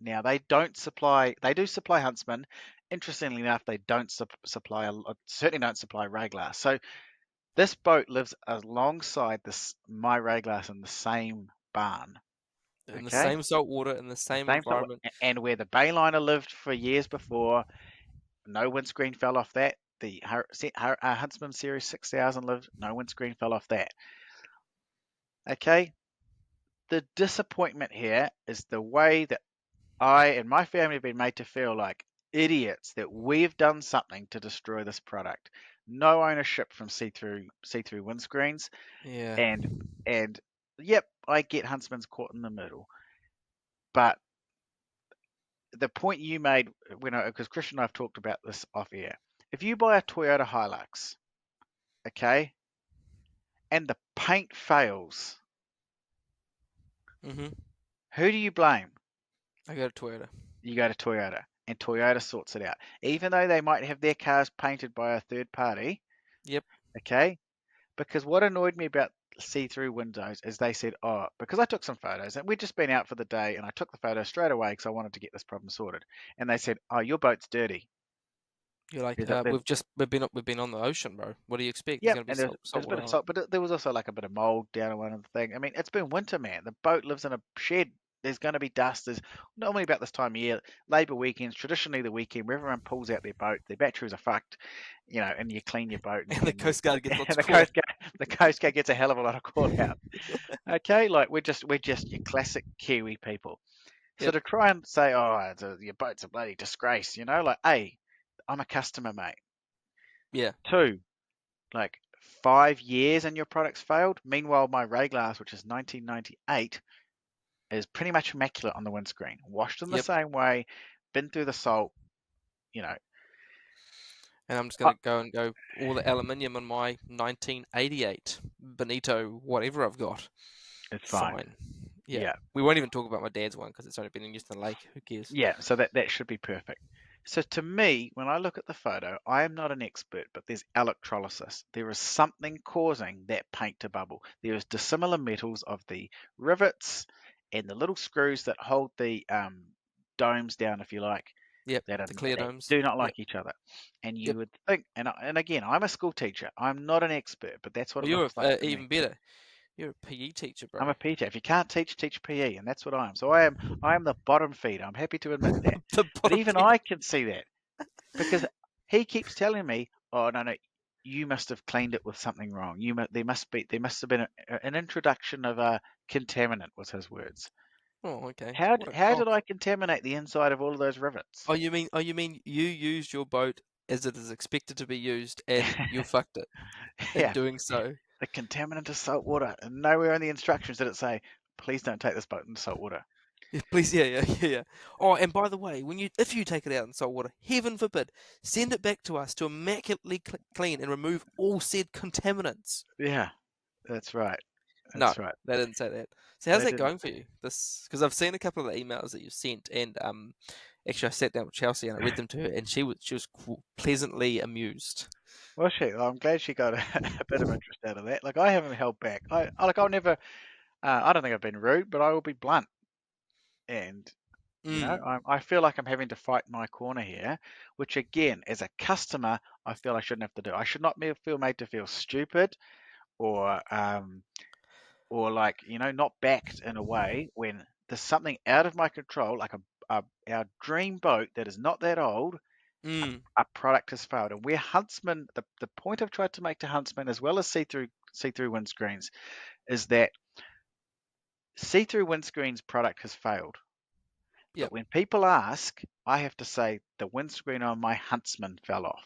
Now they do supply Huntsman. Interestingly enough, they don't supply certainly don't supply Ray Glass. So this boat lives alongside this my Ray Glass in the same barn. In the Okay, same salt water, in the the same same sort environment. and where the Bayliner lived for years before, no windscreen fell off that. The Huntsman Series 6000 lived, no windscreen fell off that. Okay, the disappointment here is the way that I and my family have been made to feel like idiots that we've done something to destroy this product. No ownership from see-through windscreens, Yeah. and and yep, I get Huntsman's caught in the middle. But the point you made because Christian and I've talked about this off air. If you buy a Toyota Hilux, okay, and the paint fails, Mhm. who do you blame? I got a Toyota. You go to Toyota, and Toyota sorts it out. Even though they might have their cars painted by a third party, Yep. okay? Because what annoyed me about see-through windows is they said, oh, because I took some photos and we'd just been out for the day and I took the photos straight away because I wanted to get this problem sorted. And they said, oh, your boat's dirty. You're like, There's we've been on the ocean, bro. What do you expect? There's yep, gonna be and there's, salt there's a bit water of on it. salt, but there was also like a bit of mold down in one of the thing. I mean, it's been winter, man. The boat lives in a shed. there's going to be dust. There's normally about this time of year, Labour weekends, traditionally the weekend where everyone pulls out their boat, their batteries are fucked, and you clean your boat And the and you Coast Guard gets lots and of call out. the Coast Guard gets a hell of a lot of call out. Okay, like we're just your classic Kiwi people. So Yep. to try and say, oh, your boat's a bloody disgrace, like, A, I'm a customer, mate. Yeah. Two, like 5 years and your product's failed. Meanwhile, my Rae glass, which is 1998, is pretty much immaculate on the windscreen, washed in the Yep. same way, been through the salt. You know, And I'm just uh, going to go all the aluminium on my 1988 Benito, whatever I've got. it's fine. Fine. Yeah. Yeah, We won't even talk about my dad's one because it's only been in use in the lake. Who cares? yeah. So that should be perfect. So to me, when I look at the photo, I am not an expert, but there's electrolysis. There is something causing that paint to bubble. There is dissimilar metals of the rivets and the little screws that hold the domes down, if you like, Yep. that The clear that domes. do not Yep. like each other. And Yep. you would think, and again, I'm a school teacher. I'm not an expert, but that's what Well, it you're looks like to me. even better. You're a PE teacher, I'm bro. a PE. If you can't teach, teach PE, and that's what I am. So I am the bottom feeder. I'm happy to admit that. The But bottom even feeder. I can see that because he keeps telling me, "Oh no, no, you must have cleaned it with something wrong. There must have been an introduction of a contaminant," was his words. Oh, okay. How What a how did cock. I contaminate the inside of all of those rivets? Oh, you mean you used your boat as it is expected to be used, and you fucked it in Yeah, doing so. the contaminant is salt water, and nowhere in the instructions did it say, "Please don't take this boat into salt water." Yeah, please, yeah, yeah, yeah, yeah. Oh, and by the way, if you take it out in salt water, heaven forbid, send it back to us to immaculately clean and remove all said contaminants. Yeah, that's right. No, That's right. they didn't say that. So how's They that didn't. going for you? This because I've seen a couple of the emails that you've sent, and actually I sat down with Chelsea and I read them to her, and she was pleasantly amused. Well, I'm glad she got a bit of interest out of that. Like I haven't held back. I'll never. I don't think I've been rude, but I will be blunt. And Mm, I feel like I'm having to fight my corner here, which again, as a customer, I feel I shouldn't have to do. I should not feel made to feel stupid or like not backed in a way when there's something out of my control, like our dream boat that is not that old. mm, A product has failed, and where Huntsman, the point I've tried to make to Huntsman as well as see through windscreens is that see-through windscreens product has failed. But yep. when people ask, I have to say the windscreen on my Huntsman fell off.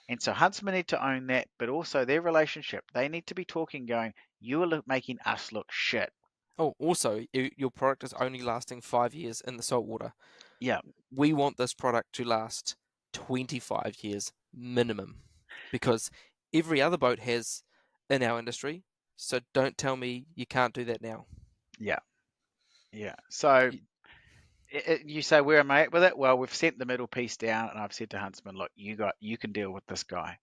And so Huntsman need to own that, but also their relationship. They need to be talking, going, "You are making us look shit." Oh, also, your product is only lasting 5 years in the salt water. Yeah, We want this product to last 25 years minimum because every other boat has in our industry. So don't tell me you can't do that now. yeah, yeah. So you say where am I at with it? Well, we've sent the middle piece down, and I've said to Huntsman, "Look, you can deal with this guy."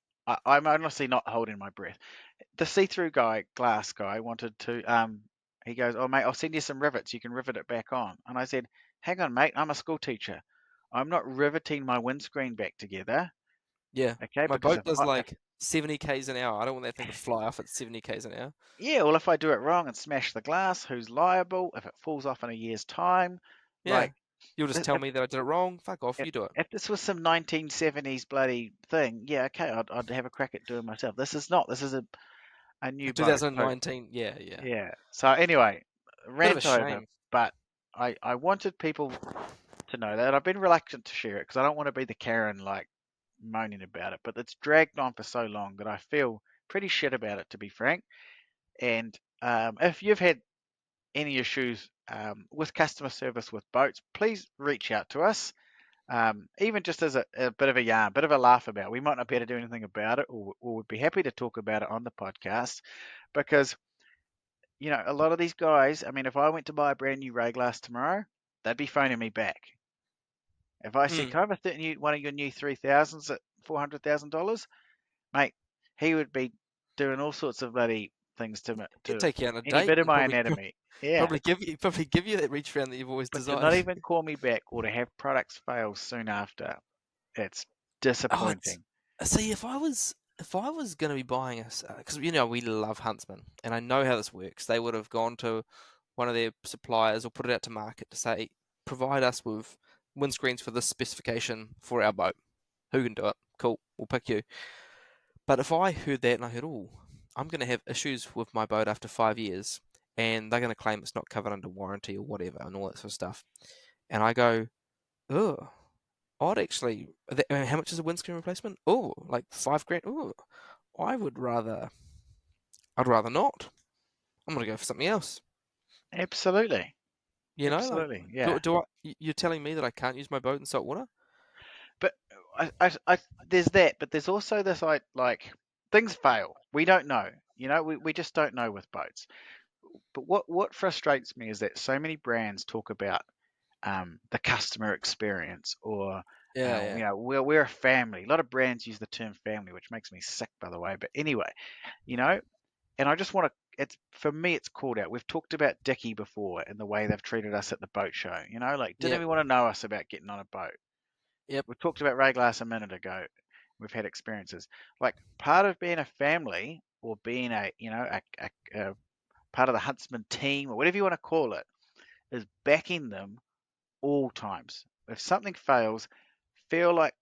I'm honestly not holding my breath. The see-through glass guy, wanted to. He goes, "Oh mate, I'll send you some rivets. You can rivet it back on." And I said, "Hang on, mate. I'm a school teacher. I'm not riveting my windscreen back together, Yeah, okay? my Because boat does like 70 k's an hour. I don't want that thing to fly off at 70 k's an hour. yeah, well, if I do it wrong and smash the glass, who's liable? If it falls off in a year's time, Yeah, like you'll just tell if me that I did it wrong. Fuck off, if, you do it. if this was some 1970s bloody thing, yeah, okay, I'd have a crack at doing myself. This is not. This is a new boat. So 2019, yeah, yeah. yeah. So anyway, Bit of a rant over. shame. But I wanted people to know that. I've been reluctant to share it because I don't want to be the Karen like moaning about it. But it's dragged on for so long that I feel pretty shit about it, to be frank. And if you've had any issues with customer service with boats, please reach out to us. Even just as a bit of a yarn, bit of a laugh about it. We might not be able to do anything about it, or would be happy to talk about it on the podcast because a lot of these guys, I mean, if I went to buy a brand new Ray glass tomorrow, they'd be phoning me back. If I said, Mm. "Can I have one of your new 3000s at $400,000?" Mate, he would be doing all sorts of bloody things He'd to take you on a any date bit of and my probably anatomy. Yeah, probably give you that reach around that you've always but to not desired. even call me back or to have products fail soon after, it's Oh, it's disappointing. see if I was going to be buying us because we love Huntsman and I know how this works. They would have gone to one of their suppliers or put it out to market to say, provide us with windscreens for this specification for our boat. Who can do it? Cool, we'll pick you. But if I heard that and I heard, oh, I'm going to have issues with my boat after 5 years, and they're going to claim it's not covered under warranty or whatever, and all that sort of stuff, and I go, oh, I'd actually, how much is a windscreen replacement? Oh, like 5 grand. Oh, I would rather, I'd rather not. I'm going to go for something else. Absolutely. You know, like, Absolutely. Yeah. you're telling me that I can't use my boat in salt water? But there's that, but there's also this like things fail. We don't know. We just don't know with boats. But what frustrates me is that so many brands talk about the customer experience, or Yeah, yeah. we're a family. A lot of brands use the term family, which makes me sick, by the way. But anyway, you know, and I just want to. It's for me, it's called out. We've talked about Dickie before and the way they've treated us at the boat show. Like didn't Yep, even want to know us about getting on a boat. yep. We talked about Ray Glass a minute ago. We've had experiences. Like part of being a family, or being a part of the Huntsman team, or whatever you want to call it, is backing them all times. If something fails, feel like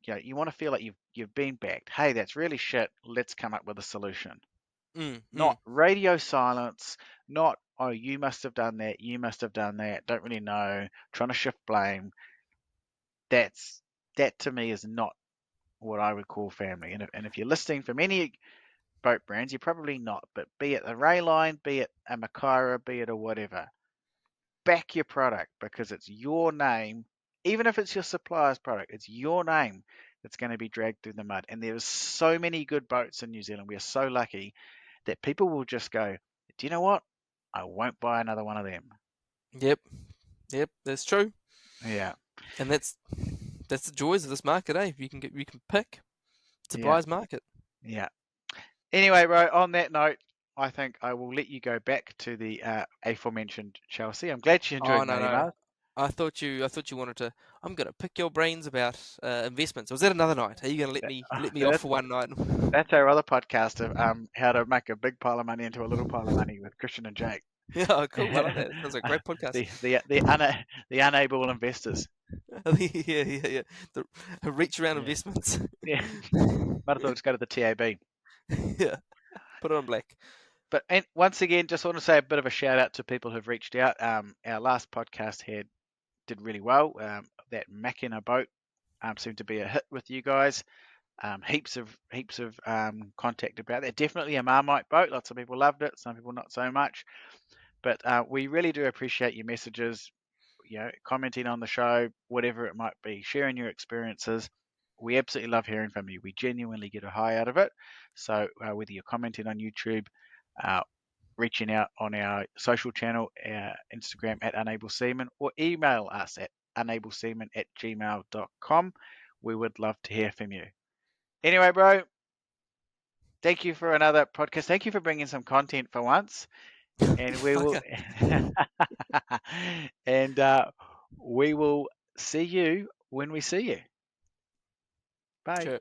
you want to feel like you've been backed. Hey, that's really shit. Let's come up with a solution. Mm, Not mm. radio silence. Not, oh, you must have done that. You must have done that. Don't really know. Trying to shift blame. That's that to me is not what I would call family. And if you're listening from any boat brands, you're probably not. But be it a Rae Line, be it a Makara, be it a whatever, back your product, because it's your name. Even if it's your supplier's product, it's your name that's going to be dragged through the mud. And there's so many good boats in New Zealand. We are so lucky that people will just go, do you know what? I won't buy another one of them. Yep, yep. That's true, Yeah, and that's the joys of this market, eh? You can pick. It's a yeah, buyer's market. yeah. Anyway, Ro, on that note, I think I will let you go back to the aforementioned Chelsea. I'm glad you Oh enjoyed no my no. email. I thought you wanted to. I'm gonna pick your brains about investments. Or was that another night? Are you gonna let me off That's for one night? that's our other podcast of how to make a big pile of money into a little pile of money with Christian and Jake. Yeah, cool. I like that. Sounds like a great podcast. The unable investors. Yeah, yeah, yeah. The reach around Yeah, investments. yeah. Might as well just go to the TAB. Yeah, put it on black. But and once again, just want to say a bit of a shout out to people who've reached out. Our last podcast did really well. That Mackinac boat seemed to be a hit with you guys. Heaps of contact about that. Definitely a Marmite boat. Lots of people loved it. Some people not so much. But we really do appreciate your messages. Commenting on the show, whatever it might be, sharing your experiences. We absolutely love hearing from you. We genuinely get a high out of it. So whether you're commenting on YouTube, uh, reaching out on our social channel, Instagram at Unable Seaman, or email us at unableseaman@gmail.com. We would love to hear from you. Anyway, bro, thank you for another podcast. Thank you for bringing some content for once. And we will Fucker. and we will see you when we see you. Bye. Sure.